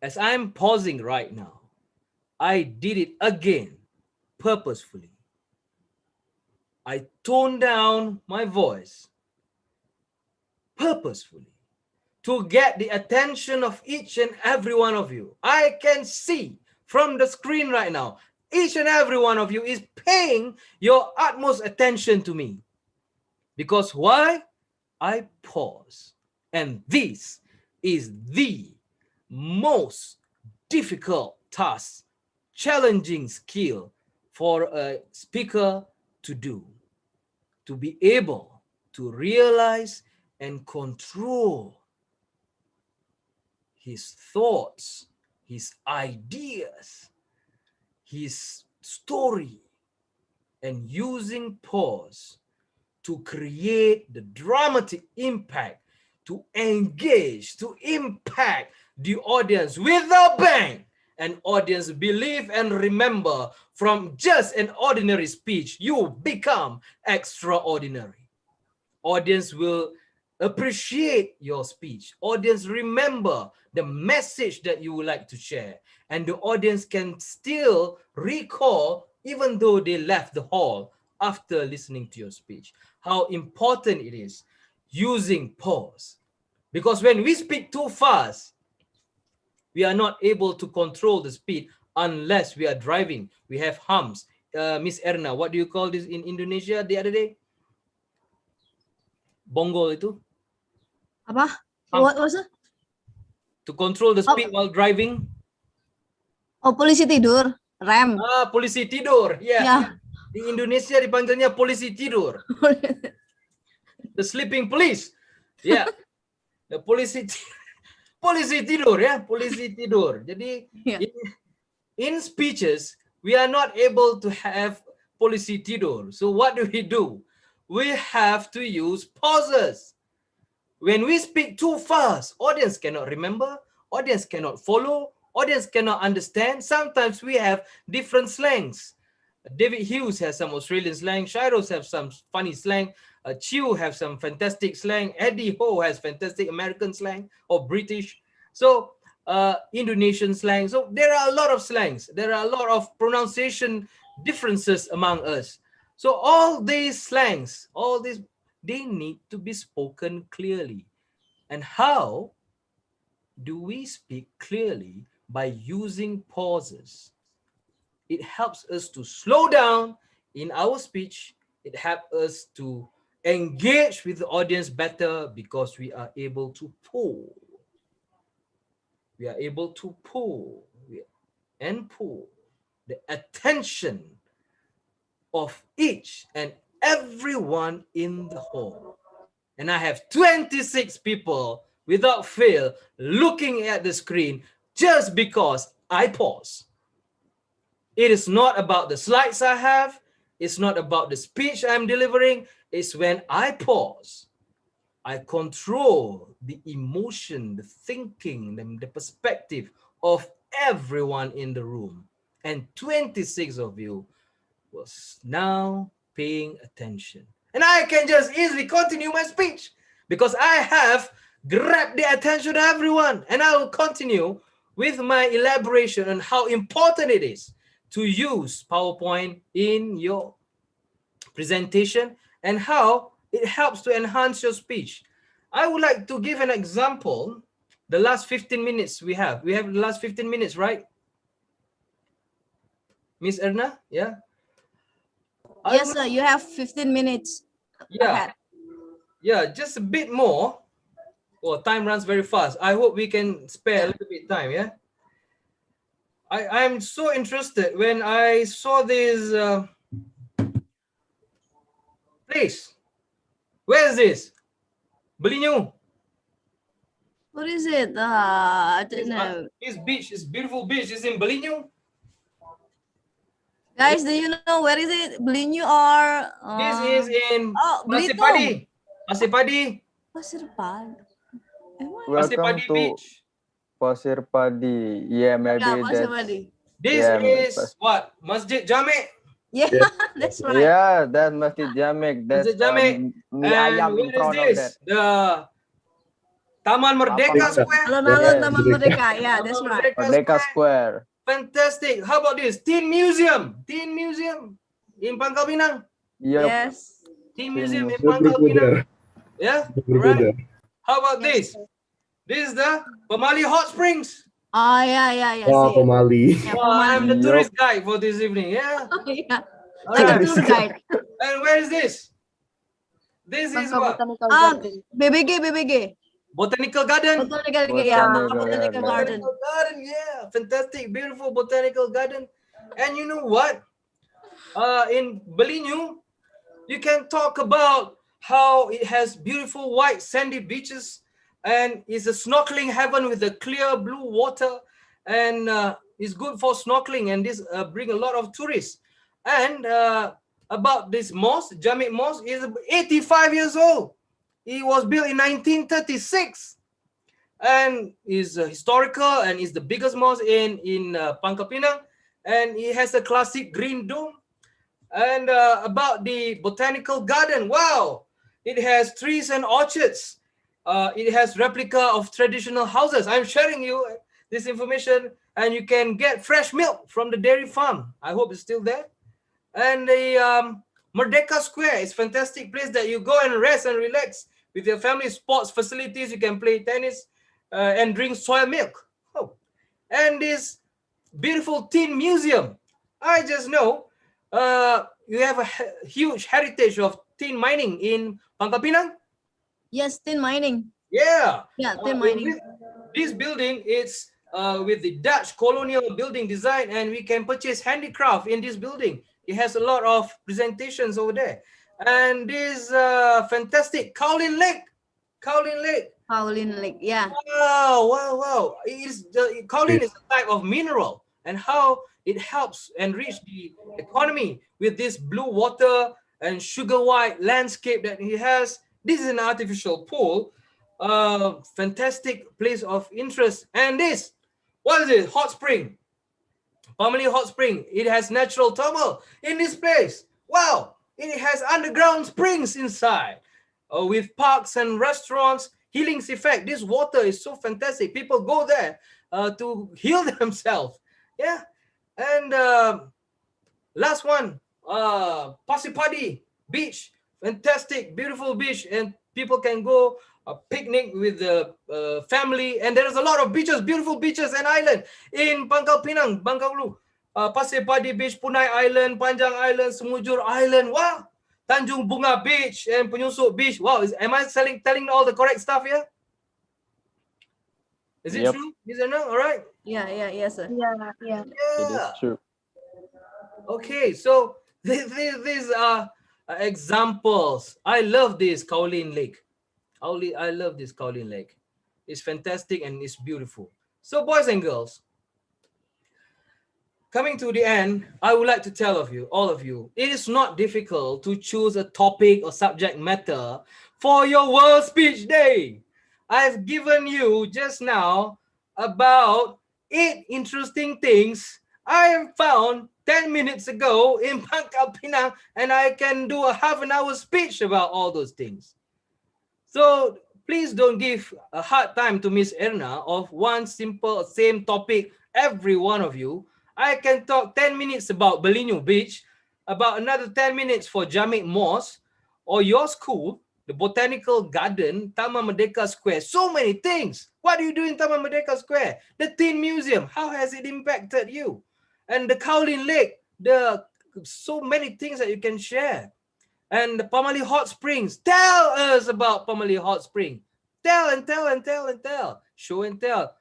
As I'm pausing right now, I did it again purposefully. I toned down my voice purposefully to get the attention of each and every one of you. I can see from the screen right now, each and every one of you is paying your utmost attention to me. Because why? I pause. And this is the most difficult task, challenging skill for a speaker to do, to be able to realize and control his thoughts, his ideas, his story, and using pause to create the dramatic impact, to engage, to impact the audience with a bang. An audience believe and remember, from just an ordinary speech, you become extraordinary. Audience will appreciate your speech. Audience remember the message that you would like to share. And the audience can still recall even though they left the hall after listening to your speech. How important it is using pause. Because when we speak too fast, we are not able to control the speed unless we are driving. We have humps. Miss Erna, what do you call this in Indonesia the other day? Bonggol itu? Apa? What was it? To control the speed while driving. Oh, polisi tidur, rem. Ah, polisi tidur. Yeah. Yeah. Di Indonesia dipanggilnya polisi tidur. The sleeping police. Yeah. The polisi tidur ya, polisi tidur. Jadi Yeah. in speeches we are not able to have polisi tidur. So what do? We have to use pauses. When we speak too fast, audience cannot remember, audience cannot follow, audience cannot understand. Sometimes we have different slangs. David Hughes has some Australian slang, Syarioz have some funny slang, Chew have some fantastic slang, Eddie Ho has fantastic American slang or British, so Indonesian slang. So there are a lot of slangs, there are a lot of pronunciation differences among us. So all these slangs, all these, they need to be spoken clearly. And how do we speak clearly? By using pauses. It helps us to slow down in our speech. It helps us to engage with the audience better because we are able to pull. We are able to pull and pull the attention of each and everyone in the hall. And I have 26 people without fail looking at the screen just because I pause. It is not about the slides I have. It's not about the speech I'm delivering. It's when I pause, I control the emotion, the thinking, the perspective of everyone in the room. And 26 of you was now paying attention. And I can just easily continue my speech because I have grabbed the attention of everyone. And I will continue with my elaboration on how important it is to use PowerPoint in your presentation and how it helps to enhance your speech. I would like to give an example. The last 15 minutes we have the last 15 minutes, right? Miss Erna, yeah? Yes, sir. You have 15 minutes. Yeah. Ahead. Yeah, just a bit more. Well, time runs very fast. I hope we can spare a little bit time, yeah? I'm so interested when I saw this place. Where is this? Belinyu. What is it? I don't know. This beach, this beautiful beach is in Belinyu. Guys, do you know where is it? Belinyu or? This is in Pasir Belitung. Padi. Pasir Padi. Pasir Padi. Pasir Welcome Padi to Beach. Pasir Padi. Yeah, maybe Yeah, Pasir that's Padi. This Yeah, is what? Masjid Jamek. Yeah, that's right. yeah, that Masjid Jamek. That's Masjid Jamek. mie ayam in And front where of is that. this? The Taman Merdeka Apa? Square. Alun-alun Yes. Taman Merdeka. Yeah, that's Taman right. Merdeka Square. Fantastic. How about this? Teen Museum. Teen Museum in Pangkal Pinang. Yep. Yes. Teen Teen Museum in Museum. Pangkal Pinang. Yeah, right. How about this? This is the Pemali Hot Springs. Oh, yeah. Oh, See. Pemali. Yeah, Oh, I'm the Yup. tourist guide for this evening. Yeah. Oh, yeah. All Like a right. tour guide. And where is this? This is what? BBG. Botanical Garden. Botanical, yeah. Botanical Botanical Garden. Garden. Botanical Garden, yeah. Fantastic, beautiful botanical garden. And you know what? In Belinyu, you can talk about how it has beautiful white sandy beaches and is a snorkeling heaven with the clear blue water, and is good for snorkeling, and this bring a lot of tourists. And about this mosque, Jamik Mosque is 85 years old. It was built in 1936 and is historical and is the biggest mosque in Pangkal Pinang, and it has a classic green dome. And about the botanical garden, wow, it has trees and orchards. It has replica of traditional houses. I'm sharing you this information, and you can get fresh milk from the dairy farm. I hope it's still there. And the Merdeka Square is fantastic place that you go and rest and relax with your family. Sports facilities, you can play tennis and drink soy milk. Oh. And this beautiful tin museum. I just know you have a huge heritage of tin mining in Pangkal Pinang. Yes, tin mining. Yeah. Yeah, tin mining. This building is with the Dutch colonial building design, and we can purchase handicraft in this building. It has a lot of presentations over there. And this fantastic Kowloon Lake. Kowloon Lake. Kowloon Lake, yeah. Wow. Kowloon is a type of mineral, and how it helps enrich the economy with this blue water and sugar white landscape that he has. This is an artificial pool. Fantastic place of interest. And this, what is it? Hot spring. Pamali Hot Spring. It has natural thermal in this place. Wow. It has underground springs inside with parks and restaurants. Healing's effect. This water is so fantastic. People go there to heal themselves. Yeah. And last one, Pasipadi Beach. Fantastic, beautiful beach. And people can go picnic with the family. And there's a lot of beaches, beautiful beaches and island in Pangkal Pinang, Bangkaulu. Pasir Padi Beach, Punai Island, Panjang Island, Semujur Island. Wow. Tanjung Bunga Beach and Penyusup Beach. Wow. Am I telling all the correct stuff here? Is it true? Is it no? All right. Yes, sir. It is true. Okay, so these are examples. I love this Kowloon Lake. I love this Kowloon Lake. It's fantastic and it's beautiful. So boys and girls, coming to the end, I would like to tell all of you, it is not difficult to choose a topic or subject matter for your World Speech Day. I've given you just now about 8 interesting things I have found 10 minutes ago in Pangkal Pinang, and I can do a half an hour speech about all those things. So please don't give a hard time to Miss Erna of one simple same topic, every one of you. I can talk 10 minutes about Belinyu Beach, about another 10 minutes for Jamik Mosque, or your school, the Botanical Garden, Taman Merdeka Square, so many things. What do you do in Taman Merdeka Square? The Tin Museum, how has it impacted you? And the Kowloon Lake, so many things that you can share. And the Pamali Hot Springs, tell us about Pamali Hot Spring. Tell and tell and tell and tell. Show and tell.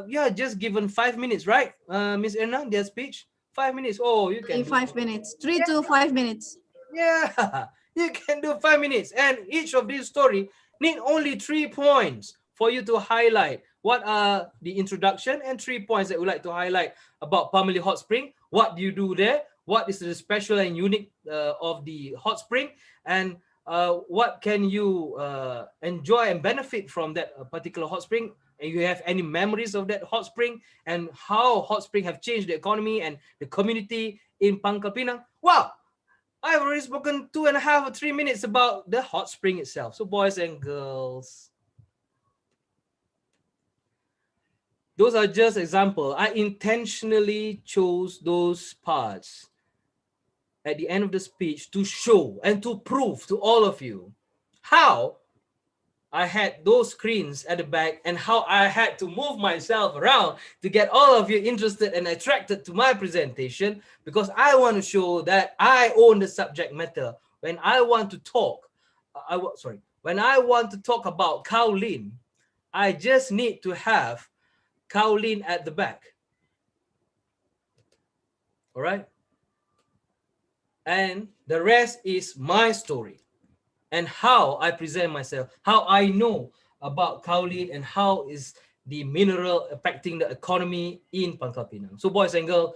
Yeah, just given 5 minutes, right? Miss Erna, their speech, 5 minutes. Oh, you can. 5 minutes, 3 to 5 minutes. Yeah, you can do 5 minutes. And each of these stories need only 3 points for you to highlight. What are the introduction and 3 points that we like to highlight about Pamali Hot Spring? What do you do there? What is the special and unique of the hot spring? And what can you enjoy and benefit from that particular hot spring? And you have any memories of that hot spring and how hot spring have changed the economy and the community in Pangkal Pinang? Wow, I've already spoken 2.5 or 3 minutes about the hot spring itself. So boys and girls, those are just examples. I intentionally chose those parts at the end of the speech to show and to prove to all of you how I had those screens at the back and how I had to move myself around to get all of you interested and attracted to my presentation, because I want to show that I own the subject matter. When I want to talk, when I want to talk about Kowloon, I just need to have Kowloon at the back. All right. And the rest is my story and how I present myself, how I know about kaolin and how is the mineral affecting the economy in Pangkal Pinang. So boys and girls,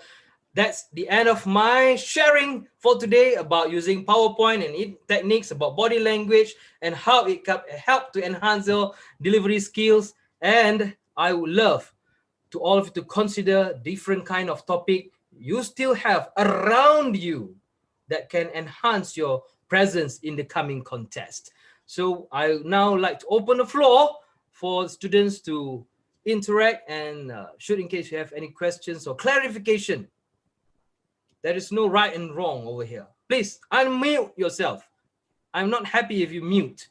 that's the end of my sharing for today about using PowerPoint and techniques about body language and how it can help to enhance your delivery skills. And I would love to all of you to consider different kind of topic you still have around you that can enhance your presence in the coming contest. So I now like to open the floor for students to interact and shoot in case you have any questions or clarification. There is no right and wrong over here. Please unmute yourself. I'm not happy if you mute.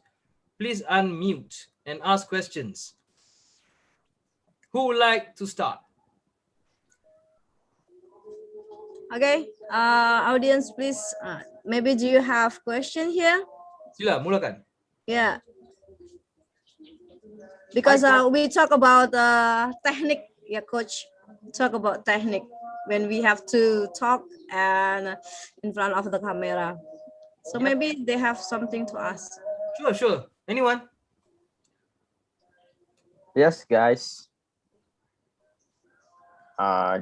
Please unmute and ask questions. Who would like to start? Okay, audience, please. Maybe do you have question here? Sila, mulakan. Yeah. Because we talk about technique, yeah, coach. Talk about technique when we have to talk and in front of the camera. So maybe they have something to ask. Sure. Anyone? Yes, guys.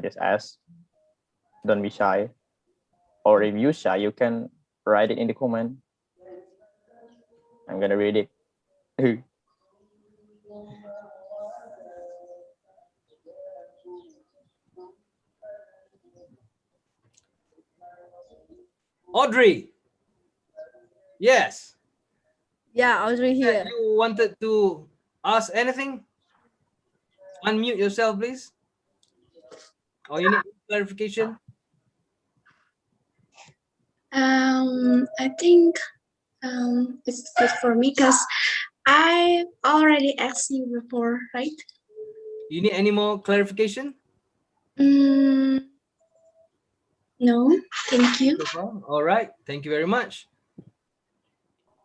Just ask. Don't be shy. Or if you're shy, you can write it in the comment. I'm gonna read it. Audrey. Yes. Yeah, Audrey here. You wanted to ask anything? Unmute yourself, please. Or you need clarification? I think it's good for me because I already asked you before, right? You need any more clarification? No, thank you. All right, thank you very much.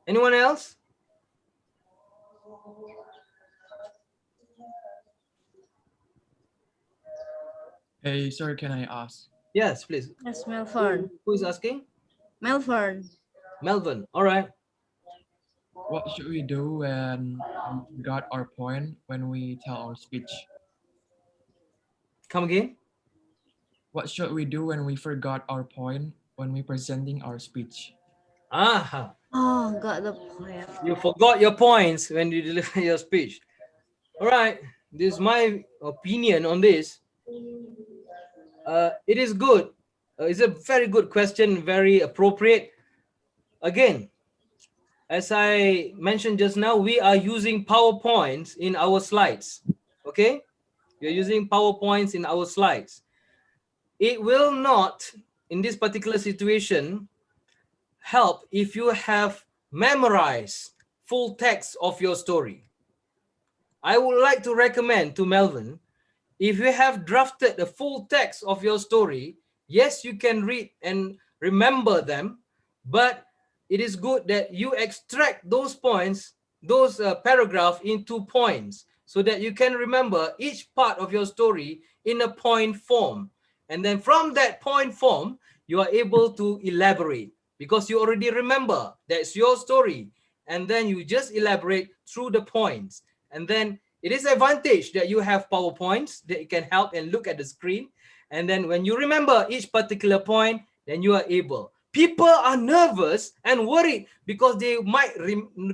Anyone else? Hey, sir, can I ask? Yes, please. Yes, Melvin. Who is asking? Melvin. Melvin, all right. What should we do when we got our point when we tell our speech? Come again? What should we do when we forgot our point when we presenting our speech? Aha. Oh, got the point. You forgot your points when you deliver your speech. All right, this is my opinion on this. It is good. It's a very good question, very appropriate. Again, as I mentioned just now, we are using PowerPoints in our slides. Okay? We are using PowerPoints in our slides. It will not, in this particular situation, help if you have memorized full text of your story. I would like to recommend to Melvin, if you have drafted the full text of your story, yes, you can read and remember them, but it is good that you extract those points, those paragraphs into points so that you can remember each part of your story in a point form. And then from that point form, you are able to elaborate because you already remember that's your story. And then you just elaborate through the points. And then it is advantage that you have PowerPoints that you can help and look at the screen. And then when you remember each particular point, then you are able. People are nervous and worried because they might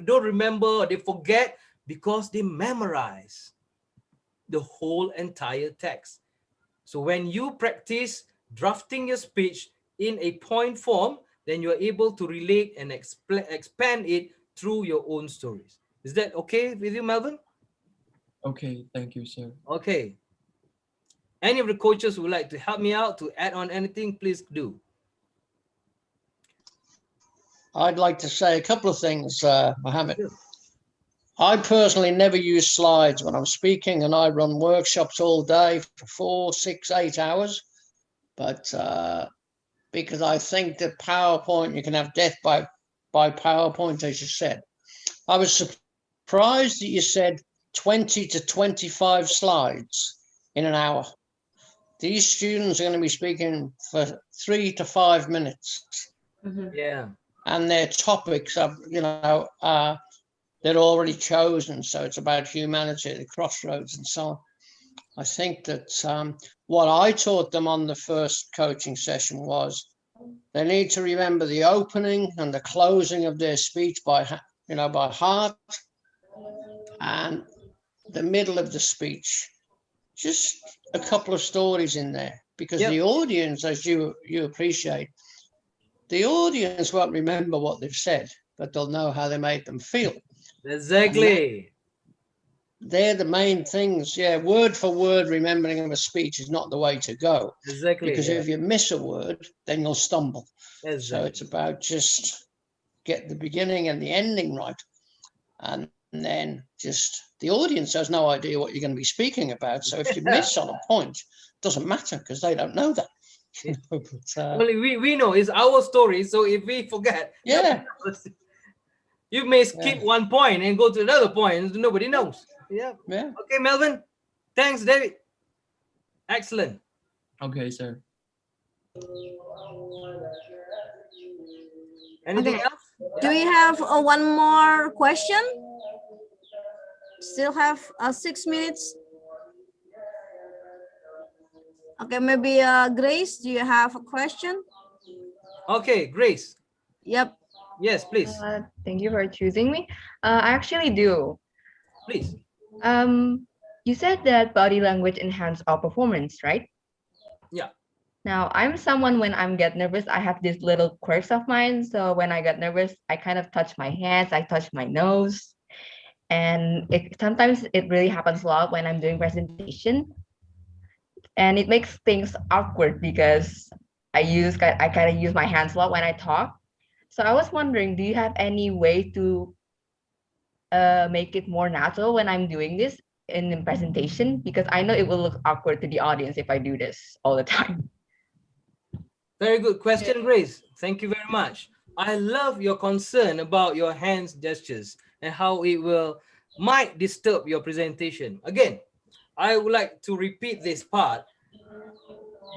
don't remember or they forget because they memorize the whole entire text. So when you practice drafting your speech in a point form, then you are able to relate and expand it through your own stories. Is that okay with you, Melvin? Okay, thank you, sir. Okay. Any of the coaches who would like to help me out to add on anything, please do. I'd like to say a couple of things, Mohamed. I personally never use slides when I'm speaking, and I run workshops all day for 4, 6, 8 hours. But because I think that PowerPoint, you can have death by PowerPoint, as you said. I was surprised that you said 20 to 25 slides in an hour. these students are going to be speaking for 3 to 5 minutes. Yeah. And their topics are, they're already chosen. So it's about humanity, the crossroads and so on. I think that what I taught them on the first coaching session was they need to remember the opening and the closing of their speech by heart, and the middle of the speech, just a couple of stories in there, because the audience, as you appreciate, the audience won't remember what they've said, but they'll know how they made them feel. Exactly. They're the main things. Yeah, word for word remembering of a speech is not the way to go. Exactly. Because if you miss a word, then you'll stumble. Exactly. So it's about just get the beginning and the ending right. And then just the audience has no idea what you're going to be speaking about. So if you miss on a point, it doesn't matter because they don't know that. Well, we know it's our story. So if we forget, you may skip one point and go to another point. Nobody knows. Yeah. Okay, Melvin. Thanks, David. Excellent. Okay, sir. Anything else? Do we have one more question? Still have 6 minutes. Okay, maybe Grace, do you have a question? Okay, Grace. Yep. Yes, please. Thank you for choosing me. I actually do. Please. You said that body language enhance our performance, right? Yeah. Now, I'm someone when I'm get nervous, I have these little quirks of mine. So when I get nervous, I kind of touch my hands, I touch my nose. And sometimes it really happens a lot when I'm doing presentation. And it makes things awkward because I kind of use my hands a lot when I talk. So I was wondering, do you have any way to make it more natural when I'm doing this in the presentation? Because I know it will look awkward to the audience if I do this all the time. Very good question, Grace. Thank you very much. I love your concern about your hands gestures and how it might disturb your presentation. Again, I would like to repeat this part.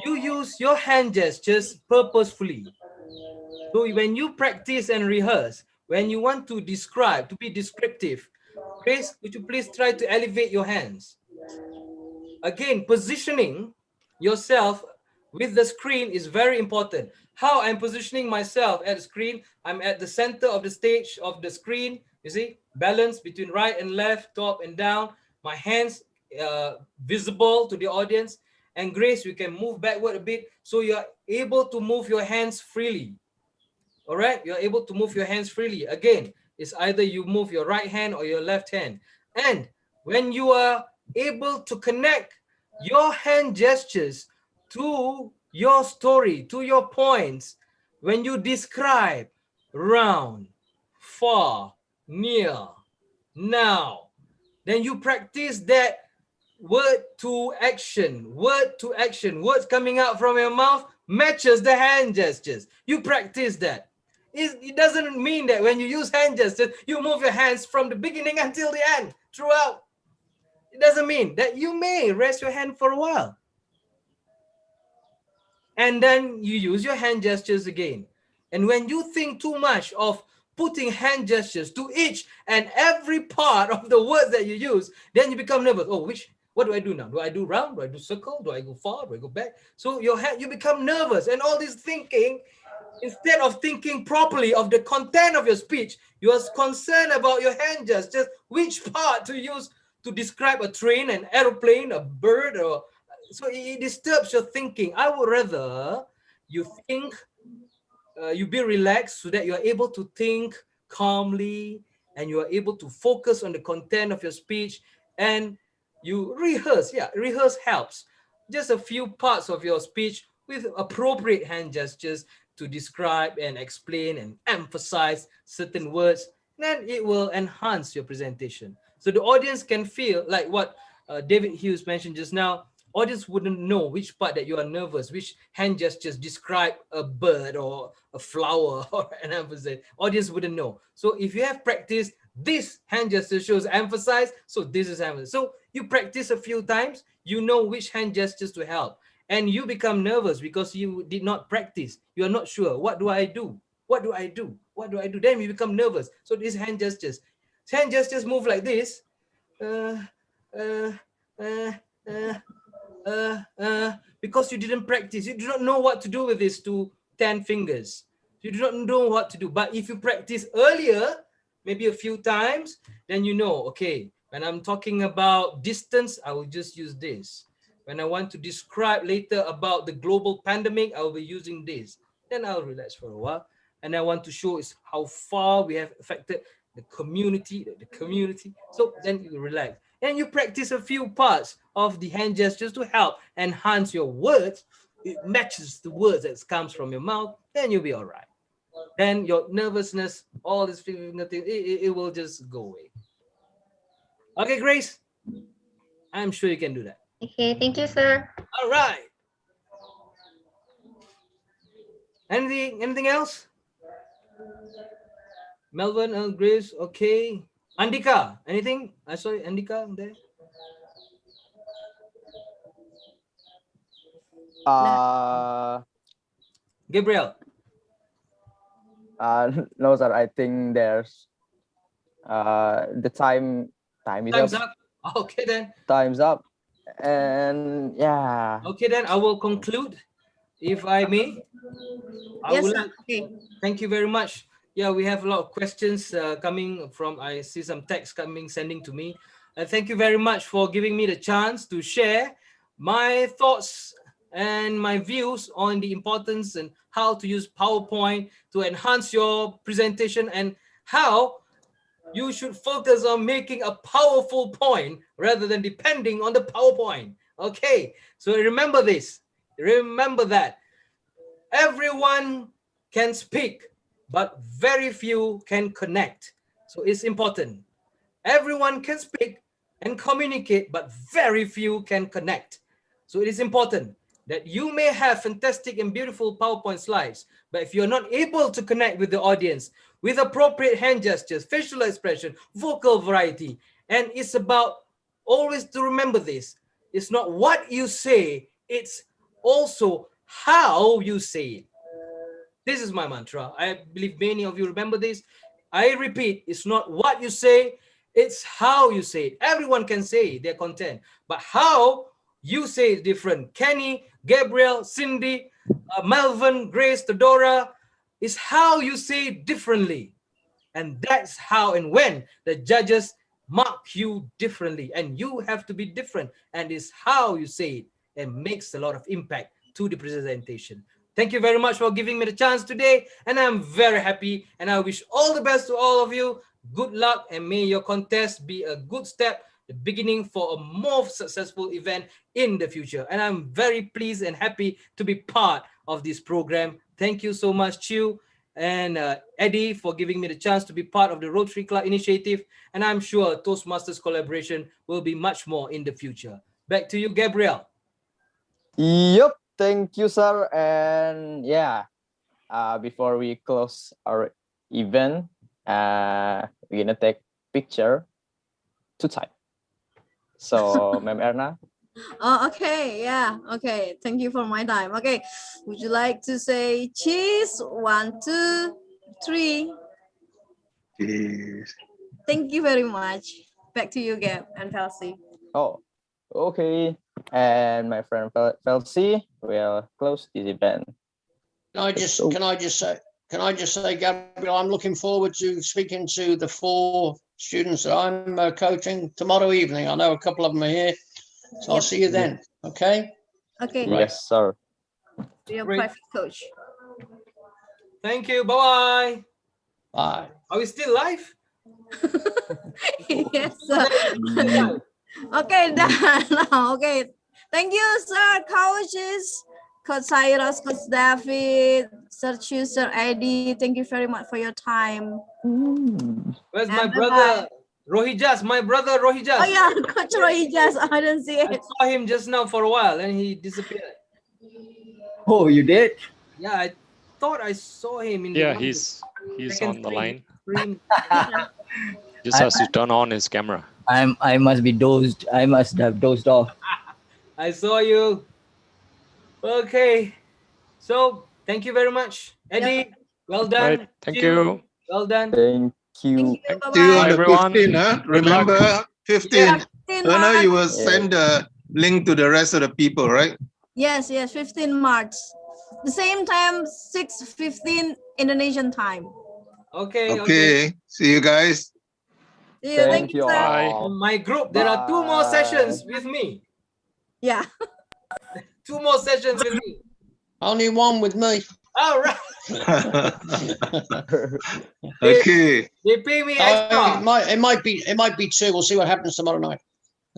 You use your hand gestures purposefully. So when you practice and rehearse, when you want to describe, to be descriptive, Grace, would you please try to elevate your hands? Again, positioning yourself with the screen is very important. How I'm positioning myself at the screen, I'm at the center of the stage of the screen. You see, balance between right and left, top and down. My hands visible to the audience. And Grace, you can move backward a bit so you're able to move your hands freely. All right, you're able to move your hands freely. Again, it's either you move your right hand or your left hand. And when you are able to connect your hand gestures to your story, to your points, when you describe round, far, near, now, then you practice that word to action, words coming out from your mouth matches the hand gestures. You practice that. It doesn't mean that when you use hand gestures, you move your hands from the beginning until the end throughout. It doesn't mean that. You may rest your hand for a while. And then you use your hand gestures again. And when you think too much of putting hand gestures to each and every part of the words that you use, then you become nervous. Oh, what do I do now? Do I do round? Do I do circle? Do I go far? Do I go back? So you become nervous, and all this thinking, instead of thinking properly of the content of your speech, you are concerned about your hand gestures, which part to use to describe a train, an aeroplane, a bird, or so it disturbs your thinking. I would rather you think, you be relaxed so that you are able to think calmly and you are able to focus on the content of your speech, and you rehearse. Yeah, rehearse helps. Just a few parts of your speech with appropriate hand gestures to describe and explain and emphasize certain words, then it will enhance your presentation. So the audience can feel like what David Hughes mentioned just now. Audience wouldn't know which part that you are nervous, which hand gestures describe a bird or a flower or an emphasis. Audience wouldn't know. So if you have practiced, this hand gesture shows emphasize, so this is emphasis. So you practice a few times, you know which hand gestures to help. and you become nervous because you did not practice. You are not sure. What do I do? What do I do? What do I do? Then you become nervous. So these hand gestures move like this. Because you didn't practice. You do not know what to do with these 10 fingers. You do not know what to do. But if you practice earlier, maybe a few times, then you know, okay, when I'm talking about distance, I will just use this. When I want to describe later about the global pandemic, I will be using this. Then I'll relax for a while. And I want to show is how far we have affected the community. So then you relax. And you practice a few parts of the hand gestures to help enhance your words. It matches the words that comes from your mouth. Then you'll be all right. Then your nervousness, all this feeling, nothing, it will just go away. Okay, Grace, I'm sure you can do that. Okay, thank you, sir. All right. Anything else? Melvin and Grace, okay. Andika, anything? I saw Andika there. Gabriel. No, sir. I think there's the time's up. Okay then. Time's up. And yeah. Okay then, I will conclude, if I may. Yes, sir. Okay. Thank you very much. Yeah, we have a lot of questions coming from. I see some text sending to me. Thank you very much for giving me the chance to share my thoughts and my views on the importance and how to use PowerPoint to enhance your presentation, and how you should focus on making a powerful point rather than depending on the PowerPoint. Okay, so remember this. Remember that everyone can speak, but very few can connect. So it's important. Everyone can speak and communicate, but very few can connect. So it is important that you may have fantastic and beautiful PowerPoint slides, but if you're not able to connect with the audience with appropriate hand gestures, facial expression, vocal variety, and it's about always to remember this. It's not what you say, it's also how you say it. This is my mantra. I believe many of you remember this. I repeat, it's not what you say, it's how you say it. Everyone can say their content, but how you say it different. Kenny, Gabriel, Cindy, Melvin, Grace, Todora, is how you say it differently. And that's how and when the judges mark you differently. And you have to be different. And it's how you say it and makes a lot of impact to the presentation. Thank you very much for giving me the chance today. And I'm very happy. And I wish all the best to all of you. Good luck, and may your contest be a good step, the beginning for a more successful event in the future. And I'm very pleased and happy to be part of this program. Thank you so much, Chiu and Eddie, for giving me the chance to be part of the Rotary Club initiative. And I'm sure Toastmasters collaboration will be much more in the future. Back to you, Gabriel. Yep. Thank you, sir. And yeah, before we close our event, we're gonna take picture to type. So, Ma'am Erna. Oh, okay. Yeah. Okay. Thank you for my time. Okay. Would you like to say cheese? 1, 2, 3. Cheese. Thank you very much. Back to you, Gab and Kelsey. Oh, okay. And my friend Felsi will close this event. Can I just say, Gabriel, I'm looking forward to speaking to the 4 students that I'm coaching tomorrow evening. I know a couple of them are here, so I'll see you then. Okay. Okay. Yes, sir. Be a private coach. Thank you. Bye-bye. Bye. Are we still live? Yes, sir. Okay, done now. Okay. Thank you, sir, coaches, Coach Syarioz, Coach David, Sir Chu, Sir Eddie. Thank you very much for your time. Where's my brother? Rohijas, my brother Rohijas. Oh yeah, Coach Rohijas. I didn't see it. I saw him just now for a while and he disappeared. Oh, you did? Yeah, I thought I saw him in Yeah, the he's on the line. screen. Just has to turn on his camera. I must be dozed. I must have dozed off. I saw you. Okay. So thank you very much, Eddie. Well done. Right. Thank Jill, you. well done. Thank you. See you Bye, on Bye-bye. the everyone. 15th, huh? Good luck. Remember, 15th. 15 Erna, you will March. send the link to the rest of the people, right? Yes, 15 March. The same time, 6:15 Indonesian time. Okay. Okay. See you guys. See you. Thank Thank you, you sir. Bye. all. In my group, there are 2 more sessions with me. Yeah. 2 more sessions with me. Only one with me. All right. Okay. They pay me Oh, extra. it might be two. We'll see what happens tomorrow night.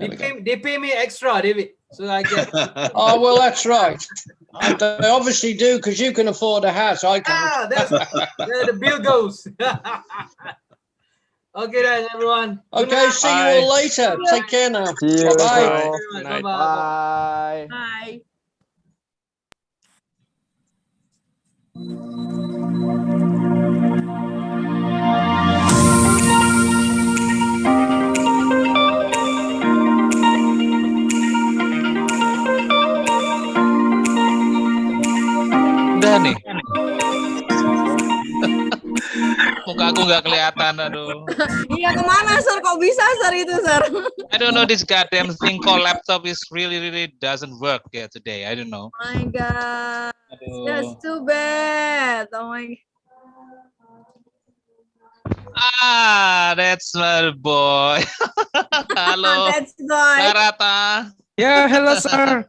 There we go. They pay me extra, David. So I get. Oh well, that's right. They obviously do because you can afford a hat. I can't. That's where the bill goes. Okay then, everyone. Good Okay, night. see you all later. Take care now. See you Bye bye. later. Good Bye night. bye. Bye. Bye. Udah nih. Muka aku nggak kelihatan, aduh. Iya, kemana, Sir? Kok bisa, Sir, itu, Sir? I don't know, this goddamn thing called laptop is really doesn't work here today. I don't know. Oh my God. Aduh. That's too bad. Oh my. That's my boy. Halo. That's boy. Barata. Yeah, hello, sir.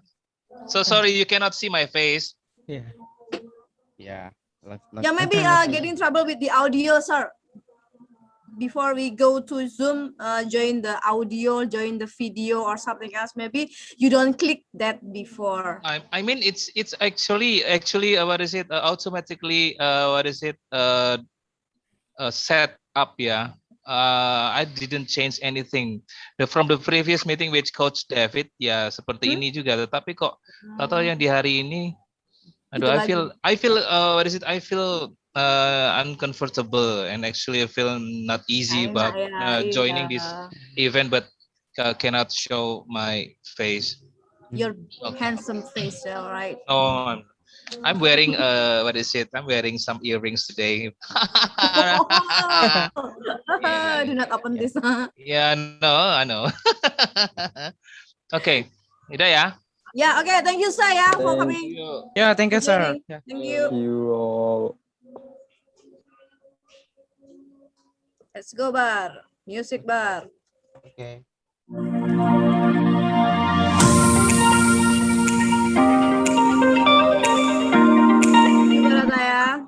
So sorry you cannot see my face. Yeah. Yeah. Yeah, maybe get in trouble with the audio, sir. Before we go to Zoom, join the audio, join the video or something else. Maybe you don't click that before. I mean it's actually what is it automatically set up, yeah. I didn't change anything from the previous meeting with Coach David, ya seperti ini juga, tetapi kok tahu yang di hari ini, aduh, I feel what is it, I feel uncomfortable and actually I feel not easy about joining this event, but cannot show my face. Your handsome face, all right? Oh, I'm wearing what is it? I'm wearing some earrings today. Yeah. Do not open this. Yeah, no, I know. Okay, udah ya. Yeah, okay. Thank you, sir, for coming. Yeah, thank you, sir. Yeah. Thank you. Thank you all. Let's go, bar. Music bar. Okay. Gimana, ya?